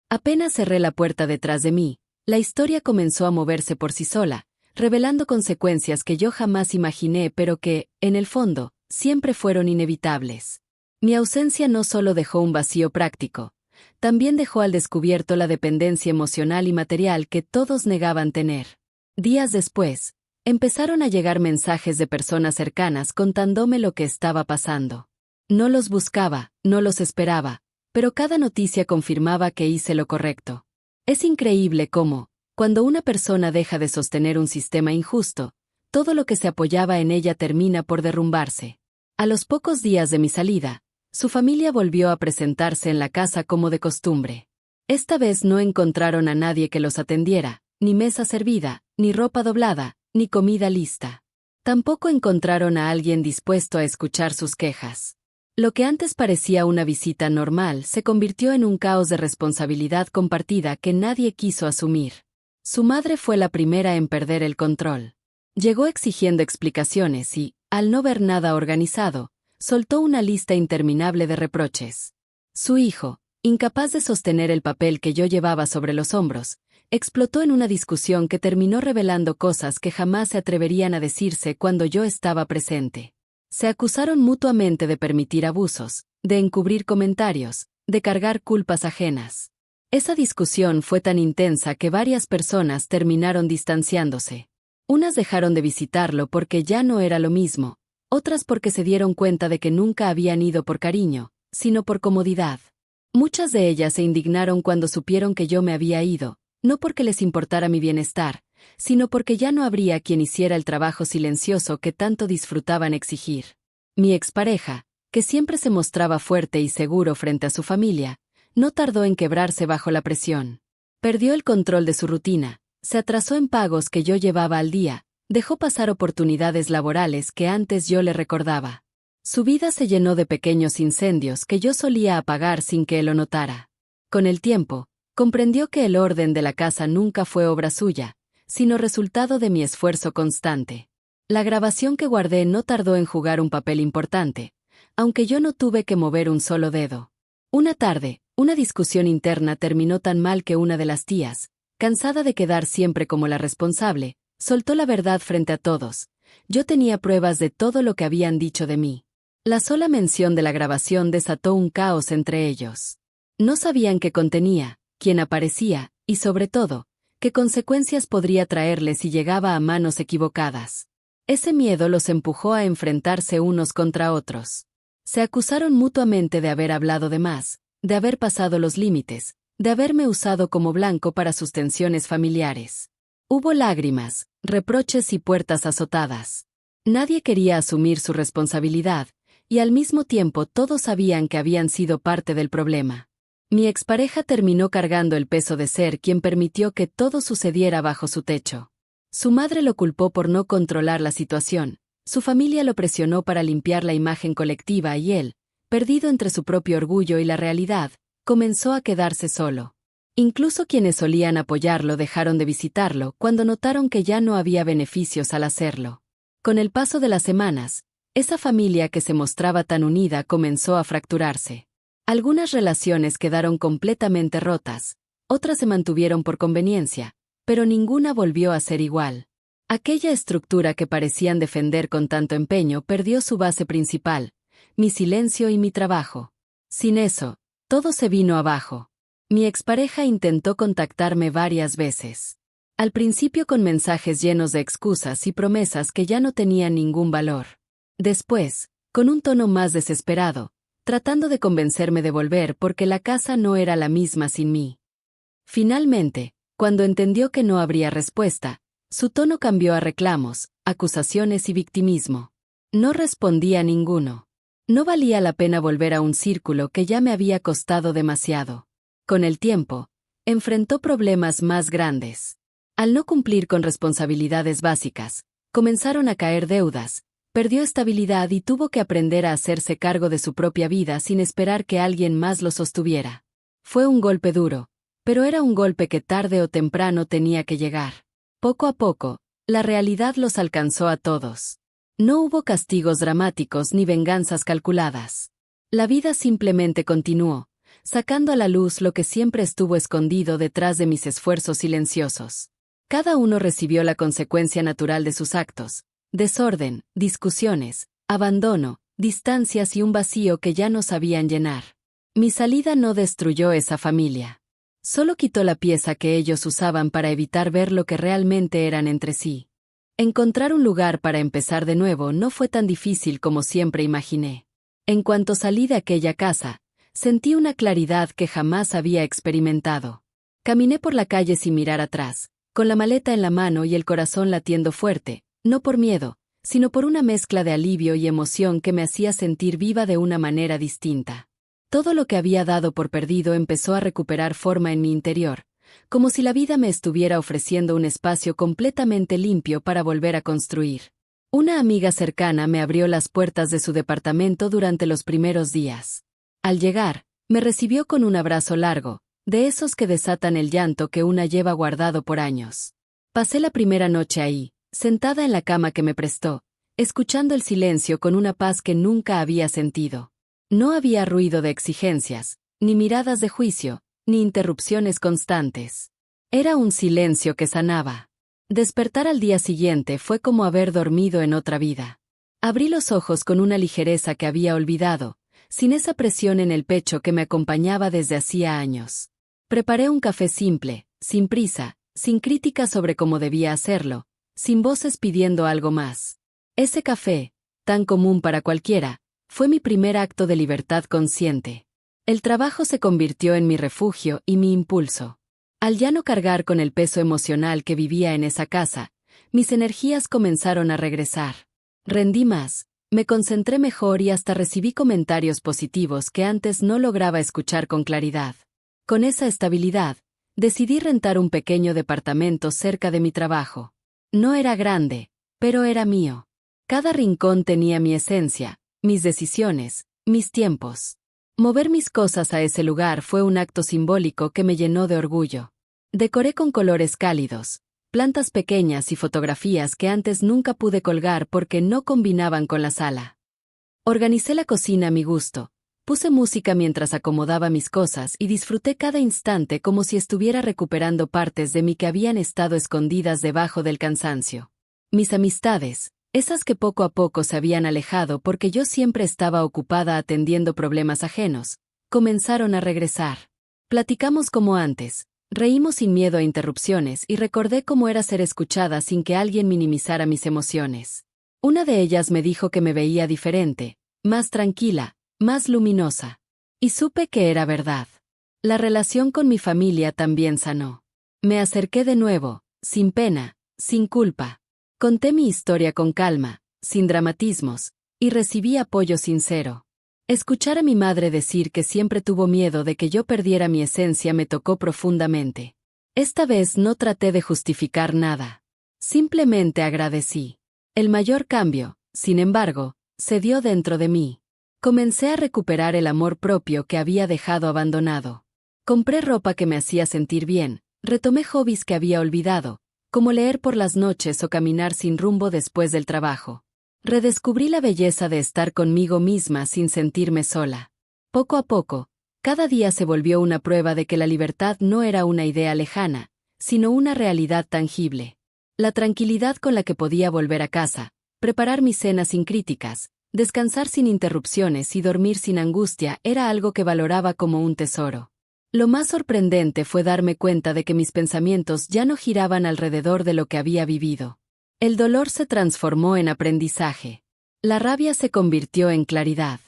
Apenas cerré la puerta detrás de mí, la historia comenzó a moverse por sí sola, revelando consecuencias que yo jamás imaginé pero que, en el fondo, siempre fueron inevitables. Mi ausencia no solo dejó un vacío práctico, también dejó al descubierto la dependencia emocional y material que todos negaban tener. Días después, empezaron a llegar mensajes de personas cercanas contándome lo que estaba pasando. No los buscaba, no los esperaba, pero cada noticia confirmaba que hice lo correcto. Es increíble cómo, cuando una persona deja de sostener un sistema injusto, todo lo que se apoyaba en ella termina por derrumbarse. A los pocos días de mi salida, su familia volvió a presentarse en la casa como de costumbre. Esta vez no encontraron a nadie que los atendiera, ni mesa servida, ni ropa doblada, ni comida lista. Tampoco encontraron a alguien dispuesto a escuchar sus quejas. Lo que antes parecía una visita normal se convirtió en un caos de responsabilidad compartida que nadie quiso asumir. Su madre fue la primera en perder el control. Llegó exigiendo explicaciones y, al no ver nada organizado, soltó una lista interminable de reproches. Su hijo, incapaz de sostener el papel que yo llevaba sobre los hombros, explotó en una discusión que terminó revelando cosas que jamás se atreverían a decirse cuando yo estaba presente. Se acusaron mutuamente de permitir abusos, de encubrir comentarios, de cargar culpas ajenas. Esa discusión fue tan intensa que varias personas terminaron distanciándose. Unas dejaron de visitarlo porque ya no era lo mismo, otras porque se dieron cuenta de que nunca habían ido por cariño, sino por comodidad. Muchas de ellas se indignaron cuando supieron que yo me había ido, no porque les importara mi bienestar, sino porque ya no habría quien hiciera el trabajo silencioso que tanto disfrutaban exigir. Mi expareja, que siempre se mostraba fuerte y seguro frente a su familia, no tardó en quebrarse bajo la presión. Perdió el control de su rutina, se atrasó en pagos que yo llevaba al día, dejó pasar oportunidades laborales que antes yo le recordaba. Su vida se llenó de pequeños incendios que yo solía apagar sin que él lo notara. Con el tiempo, comprendió que el orden de la casa nunca fue obra suya, sino resultado de mi esfuerzo constante. La grabación que guardé no tardó en jugar un papel importante, aunque yo no tuve que mover un solo dedo. Una tarde, una discusión interna terminó tan mal que una de las tías, cansada de quedar siempre como la responsable, soltó la verdad frente a todos. Yo tenía pruebas de todo lo que habían dicho de mí. La sola mención de la grabación desató un caos entre ellos. No sabían qué contenía, quién aparecía, y sobre todo, qué consecuencias podría traerle si llegaba a manos equivocadas. Ese miedo los empujó a enfrentarse unos contra otros. Se acusaron mutuamente de haber hablado de más, de haber pasado los límites, de haberme usado como blanco para sus tensiones familiares. Hubo lágrimas, reproches y puertas azotadas. Nadie quería asumir su responsabilidad, y al mismo tiempo todos sabían que habían sido parte del problema. Mi expareja terminó cargando el peso de ser quien permitió que todo sucediera bajo su techo. Su madre lo culpó por no controlar la situación, su familia lo presionó para limpiar la imagen colectiva y él, perdido entre su propio orgullo y la realidad, comenzó a quedarse solo. Incluso quienes solían apoyarlo dejaron de visitarlo cuando notaron que ya no había beneficios al hacerlo. Con el paso de las semanas, esa familia que se mostraba tan unida comenzó a fracturarse. Algunas relaciones quedaron completamente rotas, otras se mantuvieron por conveniencia, pero ninguna volvió a ser igual. Aquella estructura que parecían defender con tanto empeño perdió su base principal, mi silencio y mi trabajo. Sin eso, todo se vino abajo. Mi expareja intentó contactarme varias veces. Al principio con mensajes llenos de excusas y promesas que ya no tenían ningún valor. Después, con un tono más desesperado, tratando de convencerme de volver porque la casa no era la misma sin mí. Finalmente, cuando entendió que no habría respuesta, su tono cambió a reclamos, acusaciones y victimismo. No respondía a ninguno. No valía la pena volver a un círculo que ya me había costado demasiado. Con el tiempo, enfrentó problemas más grandes. Al no cumplir con responsabilidades básicas, comenzaron a caer deudas, perdió estabilidad y tuvo que aprender a hacerse cargo de su propia vida sin esperar que alguien más lo sostuviera. Fue un golpe duro, pero era un golpe que tarde o temprano tenía que llegar. Poco a poco, la realidad los alcanzó a todos. No hubo castigos dramáticos ni venganzas calculadas. La vida simplemente continuó, sacando a la luz lo que siempre estuvo escondido detrás de mis esfuerzos silenciosos. Cada uno recibió la consecuencia natural de sus actos: desorden, discusiones, abandono, distancias y un vacío que ya no sabían llenar. Mi salida no destruyó esa familia. Solo quitó la pieza que ellos usaban para evitar ver lo que realmente eran entre sí. Encontrar un lugar para empezar de nuevo no fue tan difícil como siempre imaginé. En cuanto salí de aquella casa, sentí una claridad que jamás había experimentado. Caminé por la calle sin mirar atrás, con la maleta en la mano y el corazón latiendo fuerte, no por miedo, sino por una mezcla de alivio y emoción que me hacía sentir viva de una manera distinta. Todo lo que había dado por perdido empezó a recuperar forma en mi interior, como si la vida me estuviera ofreciendo un espacio completamente limpio para volver a construir. Una amiga cercana me abrió las puertas de su departamento durante los primeros días. Al llegar, me recibió con un abrazo largo, de esos que desatan el llanto que una lleva guardado por años. Pasé la primera noche ahí, sentada en la cama que me prestó, escuchando el silencio con una paz que nunca había sentido. No había ruido de exigencias, ni miradas de juicio, ni interrupciones constantes. Era un silencio que sanaba. Despertar al día siguiente fue como haber dormido en otra vida. Abrí los ojos con una ligereza que había olvidado, sin esa presión en el pecho que me acompañaba desde hacía años. Preparé un café simple, sin prisa, sin crítica sobre cómo debía hacerlo, sin voces pidiendo algo más. Ese café, tan común para cualquiera, fue mi primer acto de libertad consciente. El trabajo se convirtió en mi refugio y mi impulso. Al ya no cargar con el peso emocional que vivía en esa casa, mis energías comenzaron a regresar. Rendí más, me concentré mejor y hasta recibí comentarios positivos que antes no lograba escuchar con claridad. Con esa estabilidad, decidí rentar un pequeño departamento cerca de mi trabajo. No era grande, pero era mío. Cada rincón tenía mi esencia, mis decisiones, mis tiempos. Mover mis cosas a ese lugar fue un acto simbólico que me llenó de orgullo. Decoré con colores cálidos, plantas pequeñas y fotografías que antes nunca pude colgar porque no combinaban con la sala. Organicé la cocina a mi gusto, puse música mientras acomodaba mis cosas y disfruté cada instante como si estuviera recuperando partes de mí que habían estado escondidas debajo del cansancio. Mis amistades, esas que poco a poco se habían alejado porque yo siempre estaba ocupada atendiendo problemas ajenos, comenzaron a regresar. Platicamos como antes, reímos sin miedo a interrupciones y recordé cómo era ser escuchada sin que alguien minimizara mis emociones. Una de ellas me dijo que me veía diferente, más tranquila, más luminosa. Y supe que era verdad. La relación con mi familia también sanó. Me acerqué de nuevo, sin pena, sin culpa. Conté mi historia con calma, sin dramatismos, y recibí apoyo sincero. Escuchar a mi madre decir que siempre tuvo miedo de que yo perdiera mi esencia me tocó profundamente. Esta vez no traté de justificar nada. Simplemente agradecí. El mayor cambio, sin embargo, se dio dentro de mí. Comencé a recuperar el amor propio que había dejado abandonado. Compré ropa que me hacía sentir bien, retomé hobbies que había olvidado, como leer por las noches o caminar sin rumbo después del trabajo. Redescubrí la belleza de estar conmigo misma sin sentirme sola. Poco a poco, cada día se volvió una prueba de que la libertad no era una idea lejana, sino una realidad tangible. La tranquilidad con la que podía volver a casa, preparar mi cena sin críticas, descansar sin interrupciones y dormir sin angustia era algo que valoraba como un tesoro. Lo más sorprendente fue darme cuenta de que mis pensamientos ya no giraban alrededor de lo que había vivido. El dolor se transformó en aprendizaje. La rabia se convirtió en claridad.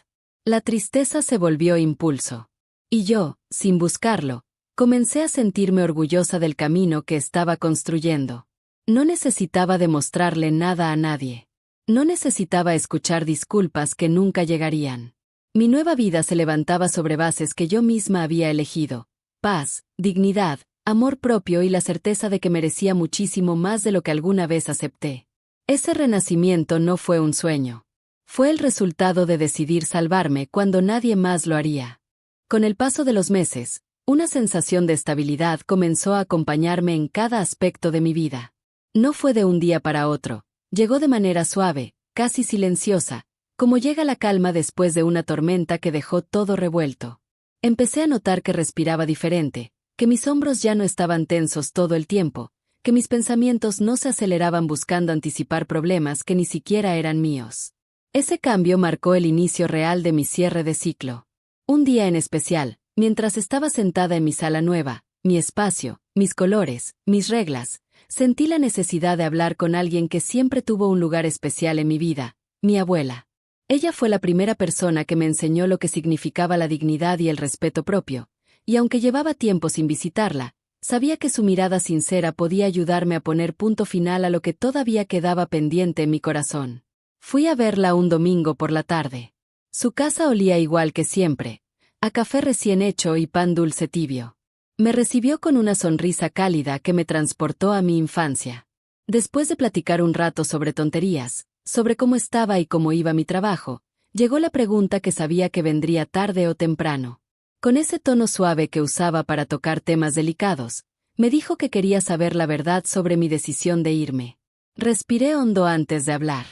La tristeza se volvió impulso. Y yo, sin buscarlo, comencé a sentirme orgullosa del camino que estaba construyendo. No necesitaba demostrarle nada a nadie. No necesitaba escuchar disculpas que nunca llegarían. Mi nueva vida se levantaba sobre bases que yo misma había elegido: paz, dignidad, amor propio y la certeza de que merecía muchísimo más de lo que alguna vez acepté. Ese renacimiento no fue un sueño. Fue el resultado de decidir salvarme cuando nadie más lo haría. Con el paso de los meses, una sensación de estabilidad comenzó a acompañarme en cada aspecto de mi vida. No fue de un día para otro, llegó de manera suave, casi silenciosa, como llega la calma después de una tormenta que dejó todo revuelto. Empecé a notar que respiraba diferente, que mis hombros ya no estaban tensos todo el tiempo, que mis pensamientos no se aceleraban buscando anticipar problemas que ni siquiera eran míos. Ese cambio marcó el inicio real de mi cierre de ciclo. Un día en especial, mientras estaba sentada en mi sala nueva, mi espacio, mis colores, mis reglas, sentí la necesidad de hablar con alguien que siempre tuvo un lugar especial en mi vida, mi abuela. Ella fue la primera persona que me enseñó lo que significaba la dignidad y el respeto propio, y aunque llevaba tiempo sin visitarla, sabía que su mirada sincera podía ayudarme a poner punto final a lo que todavía quedaba pendiente en mi corazón. Fui a verla un domingo por la tarde. Su casa olía igual que siempre, a café recién hecho y pan dulce tibio. Me recibió con una sonrisa cálida que me transportó a mi infancia. Después de platicar un rato sobre tonterías, sobre cómo estaba y cómo iba mi trabajo, llegó la pregunta que sabía que vendría tarde o temprano. Con ese tono suave que usaba para tocar temas delicados, me dijo que quería saber la verdad sobre mi decisión de irme. Respiré hondo antes de hablar.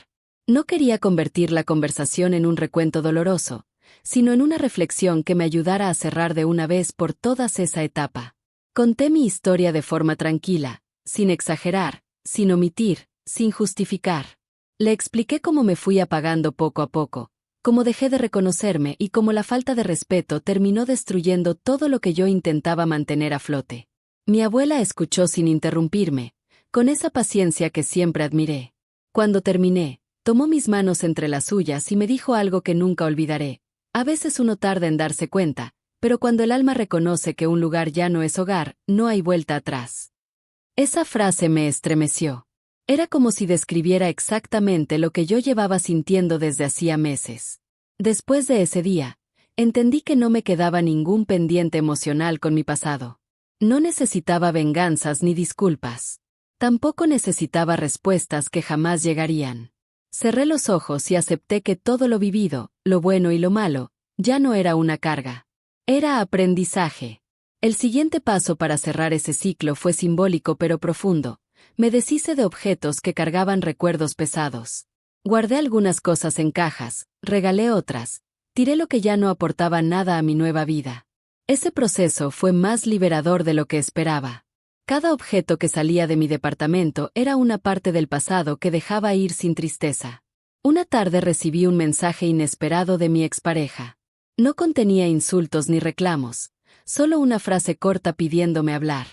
No quería convertir la conversación en un recuento doloroso, sino en una reflexión que me ayudara a cerrar de una vez por todas esa etapa. Conté mi historia de forma tranquila, sin exagerar, sin omitir, sin justificar. Le expliqué cómo me fui apagando poco a poco, cómo dejé de reconocerme y cómo la falta de respeto terminó destruyendo todo lo que yo intentaba mantener a flote. Mi abuela escuchó sin interrumpirme, con esa paciencia que siempre admiré. Cuando terminé, tomó mis manos entre las suyas y me dijo algo que nunca olvidaré. A veces uno tarda en darse cuenta, pero cuando el alma reconoce que un lugar ya no es hogar, no hay vuelta atrás. Esa frase me estremeció. Era como si describiera exactamente lo que yo llevaba sintiendo desde hacía meses. Después de ese día, entendí que no me quedaba ningún pendiente emocional con mi pasado. No necesitaba venganzas ni disculpas. Tampoco necesitaba respuestas que jamás llegarían. Cerré los ojos y acepté que todo lo vivido, lo bueno y lo malo, ya no era una carga. Era aprendizaje. El siguiente paso para cerrar ese ciclo fue simbólico pero profundo. Me deshice de objetos que cargaban recuerdos pesados. Guardé algunas cosas en cajas, regalé otras, tiré lo que ya no aportaba nada a mi nueva vida. Ese proceso fue más liberador de lo que esperaba. Cada objeto que salía de mi departamento era una parte del pasado que dejaba ir sin tristeza. Una tarde recibí un mensaje inesperado de mi expareja. No contenía insultos ni reclamos, solo una frase corta pidiéndome hablar.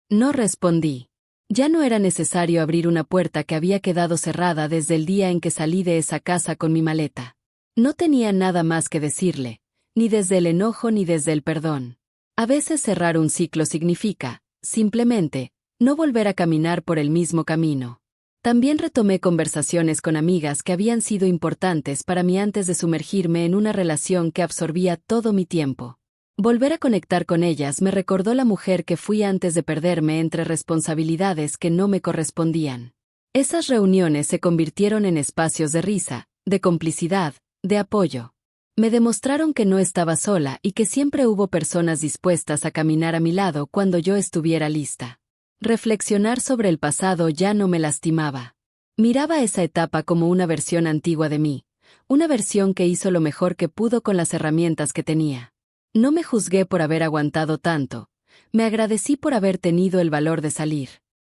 No respondí. Ya no era necesario abrir una puerta que había quedado cerrada desde el día en que salí de esa casa con mi maleta. No tenía nada más que decirle, ni desde el enojo ni desde el perdón. A veces cerrar un ciclo significa, simplemente, no volver a caminar por el mismo camino. También retomé conversaciones con amigas que habían sido importantes para mí antes de sumergirme en una relación que absorbía todo mi tiempo. Volver a conectar con ellas me recordó la mujer que fui antes de perderme entre responsabilidades que no me correspondían. Esas reuniones se convirtieron en espacios de risa, de complicidad, de apoyo. Me demostraron que no estaba sola y que siempre hubo personas dispuestas a caminar a mi lado cuando yo estuviera lista. Reflexionar sobre el pasado ya no me lastimaba. Miraba esa etapa como una versión antigua de mí, una versión que hizo lo mejor que pudo con las herramientas que tenía. No me juzgué por haber aguantado tanto, me agradecí por haber tenido el valor de salir.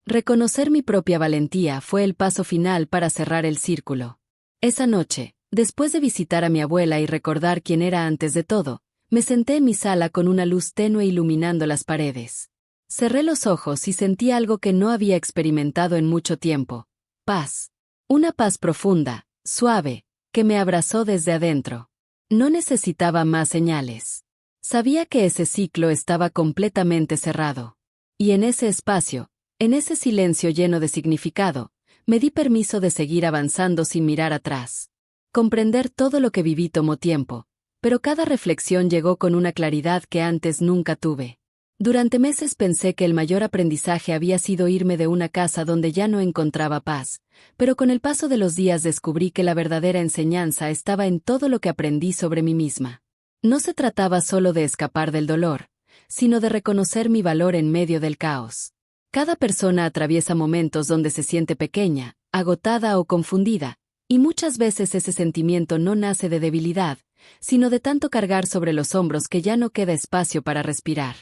Reconocer mi propia valentía fue el paso final para cerrar el círculo. Esa noche, después de visitar a mi abuela y recordar quién era antes de todo, me senté en mi sala con una luz tenue iluminando las paredes. Cerré los ojos y sentí algo que no había experimentado en mucho tiempo: paz. Una paz profunda, suave, que me abrazó desde adentro. No necesitaba más señales. Sabía que ese ciclo estaba completamente cerrado. Y en ese espacio, en ese silencio lleno de significado, me di permiso de seguir avanzando sin mirar atrás. Comprender todo lo que viví tomó tiempo, pero cada reflexión llegó con una claridad que antes nunca tuve. Durante meses pensé que el mayor aprendizaje había sido irme de una casa donde ya no encontraba paz, pero con el paso de los días descubrí que la verdadera enseñanza estaba en todo lo que aprendí sobre mí misma. No se trataba solo de escapar del dolor, sino de reconocer mi valor en medio del caos. Cada persona atraviesa momentos donde se siente pequeña, agotada o confundida, Y muchas veces ese sentimiento no nace de debilidad, sino de tanto cargar sobre los hombros que ya no queda espacio para respirar.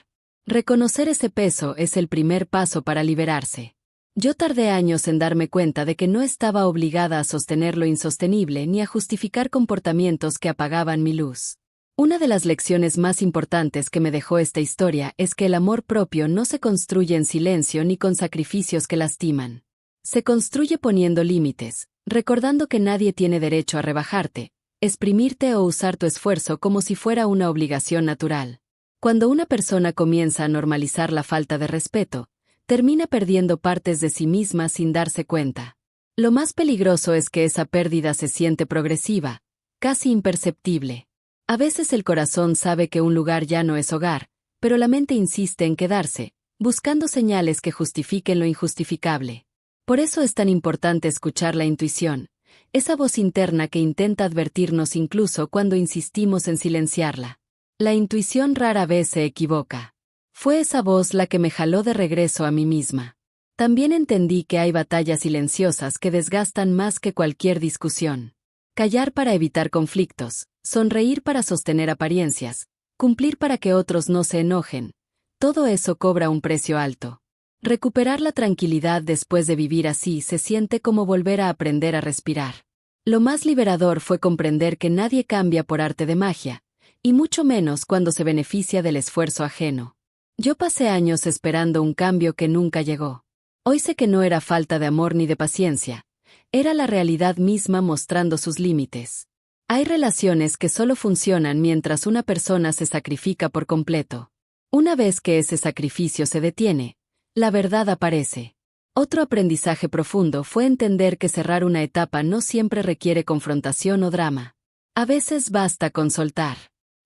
Reconocer ese peso es el primer paso para liberarse. Yo tardé años en darme cuenta de que no estaba obligada a sostener lo insostenible ni a justificar comportamientos que apagaban mi luz. Una de las lecciones más importantes que me dejó esta historia es que el amor propio no se construye en silencio ni con sacrificios que lastiman. Se construye poniendo límites, recordando que nadie tiene derecho a rebajarte, exprimirte o usar tu esfuerzo como si fuera una obligación natural. Cuando una persona comienza a normalizar la falta de respeto, termina perdiendo partes de sí misma sin darse cuenta. Lo más peligroso es que esa pérdida se siente progresiva, casi imperceptible. A veces el corazón sabe que un lugar ya no es hogar, pero la mente insiste en quedarse, buscando señales que justifiquen lo injustificable. Por eso es tan importante escuchar la intuición, esa voz interna que intenta advertirnos incluso cuando insistimos en silenciarla. La intuición rara vez se equivoca. Fue esa voz la que me jaló de regreso a mí misma. También entendí que hay batallas silenciosas que desgastan más que cualquier discusión. Callar para evitar conflictos, sonreír para sostener apariencias, cumplir para que otros no se enojen, todo eso cobra un precio alto. Recuperar la tranquilidad después de vivir así se siente como volver a aprender a respirar. Lo más liberador fue comprender que nadie cambia por arte de magia, y mucho menos cuando se beneficia del esfuerzo ajeno. Yo pasé años esperando un cambio que nunca llegó. Hoy sé que no era falta de amor ni de paciencia, era la realidad misma mostrando sus límites. Hay relaciones que solo funcionan mientras una persona se sacrifica por completo. Una vez que ese sacrificio se detiene, la verdad aparece. Otro aprendizaje profundo fue entender que cerrar una etapa no siempre requiere confrontación o drama. A veces basta con soltar,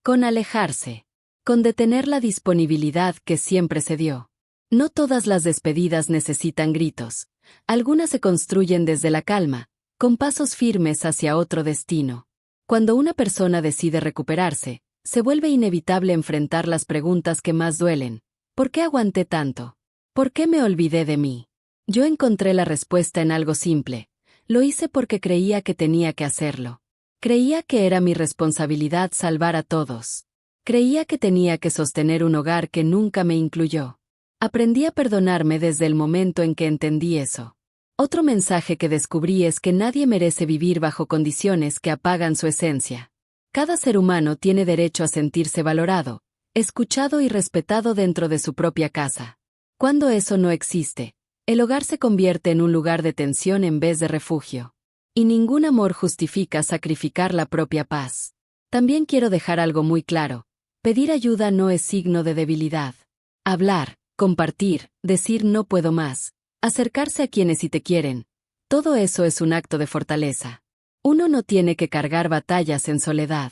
con alejarse, con detener la disponibilidad que siempre se dio. No todas las despedidas necesitan gritos. Algunas se construyen desde la calma, con pasos firmes hacia otro destino. Cuando una persona decide recuperarse, se vuelve inevitable enfrentar las preguntas que más duelen. ¿Por qué aguanté tanto? ¿Por qué me olvidé de mí? Yo encontré la respuesta en algo simple. Lo hice porque creía que tenía que hacerlo. Creía que era mi responsabilidad salvar a todos. Creía que tenía que sostener un hogar que nunca me incluyó. Aprendí a perdonarme desde el momento en que entendí eso. Otro mensaje que descubrí es que nadie merece vivir bajo condiciones que apagan su esencia. Cada ser humano tiene derecho a sentirse valorado, escuchado y respetado dentro de su propia casa. Cuando eso no existe, el hogar se convierte en un lugar de tensión en vez de refugio. Y ningún amor justifica sacrificar la propia paz. También quiero dejar algo muy claro. Pedir ayuda no es signo de debilidad. Hablar, compartir, decir no puedo más, acercarse a quienes sí te quieren, todo eso es un acto de fortaleza. Uno no tiene que cargar batallas en soledad.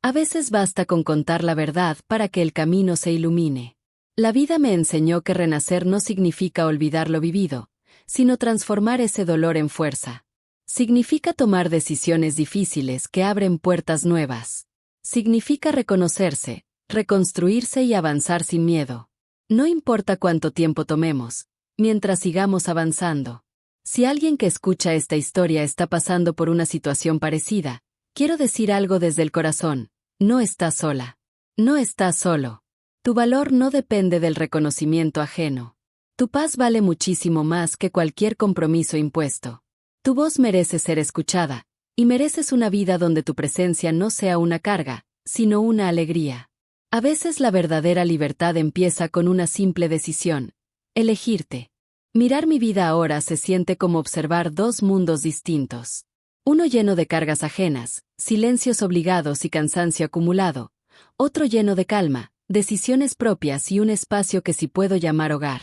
A veces basta con contar la verdad para que el camino se ilumine. La vida me enseñó que renacer no significa olvidar lo vivido, sino transformar ese dolor en fuerza. Significa tomar decisiones difíciles que abren puertas nuevas. Significa reconocerse, reconstruirse y avanzar sin miedo. No importa cuánto tiempo tomemos, mientras sigamos avanzando. Si alguien que escucha esta historia está pasando por una situación parecida, quiero decir algo desde el corazón: no estás sola. No estás solo. Tu valor no depende del reconocimiento ajeno. Tu paz vale muchísimo más que cualquier compromiso impuesto. Tu voz merece ser escuchada, y mereces una vida donde tu presencia no sea una carga, sino una alegría. A veces la verdadera libertad empieza con una simple decisión: elegirte. Mirar mi vida ahora se siente como observar dos mundos distintos. Uno lleno de cargas ajenas, silencios obligados y cansancio acumulado. Otro lleno de calma, decisiones propias y un espacio que sí puedo llamar hogar.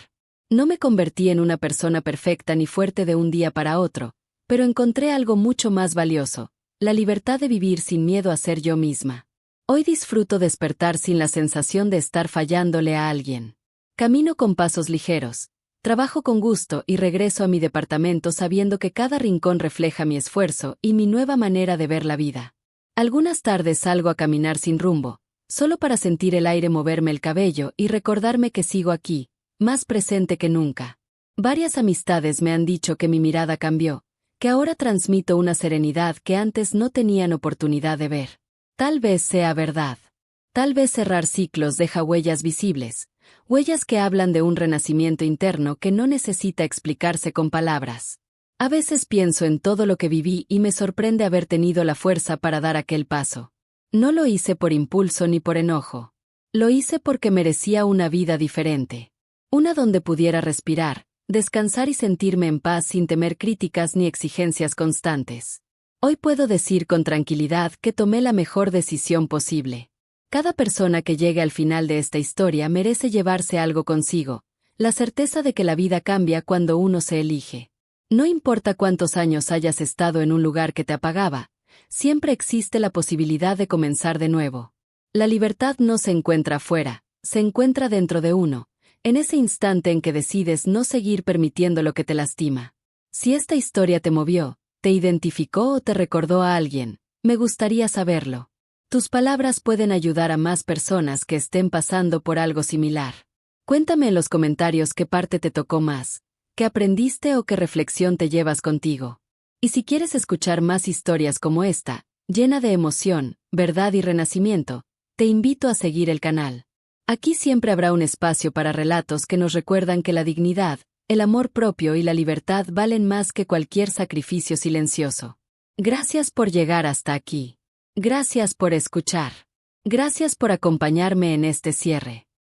No me convertí en una persona perfecta ni fuerte de un día para otro, pero encontré algo mucho más valioso: la libertad de vivir sin miedo a ser yo misma. Hoy disfruto despertar sin la sensación de estar fallándole a alguien. Camino con pasos ligeros, trabajo con gusto y regreso a mi departamento sabiendo que cada rincón refleja mi esfuerzo y mi nueva manera de ver la vida. Algunas tardes salgo a caminar sin rumbo, solo para sentir el aire moverme el cabello y recordarme que sigo aquí, más presente que nunca. Varias amistades me han dicho que mi mirada cambió, que ahora transmito una serenidad que antes no tenían oportunidad de ver. Tal vez sea verdad. Tal vez cerrar ciclos deja huellas visibles, huellas que hablan de un renacimiento interno que no necesita explicarse con palabras. A veces pienso en todo lo que viví y me sorprende haber tenido la fuerza para dar aquel paso. No lo hice por impulso ni por enojo. Lo hice porque merecía una vida diferente. Una donde pudiera respirar, descansar y sentirme en paz sin temer críticas ni exigencias constantes. Hoy puedo decir con tranquilidad que tomé la mejor decisión posible. Cada persona que llegue al final de esta historia merece llevarse algo consigo, la certeza de que la vida cambia cuando uno se elige. No importa cuántos años hayas estado en un lugar que te apagaba, siempre existe la posibilidad de comenzar de nuevo. La libertad no se encuentra afuera, se encuentra dentro de uno, en ese instante en que decides no seguir permitiendo lo que te lastima. Si esta historia te movió, te identificó o te recordó a alguien, me gustaría saberlo. Tus palabras pueden ayudar a más personas que estén pasando por algo similar. Cuéntame en los comentarios qué parte te tocó más, qué aprendiste o qué reflexión te llevas contigo. Y si quieres escuchar más historias como esta, llena de emoción, verdad y renacimiento, te invito a seguir el canal. Aquí siempre habrá un espacio para relatos que nos recuerdan que la dignidad, el amor propio y la libertad valen más que cualquier sacrificio silencioso. Gracias por llegar hasta aquí. Gracias por escuchar. Gracias por acompañarme en este cierre.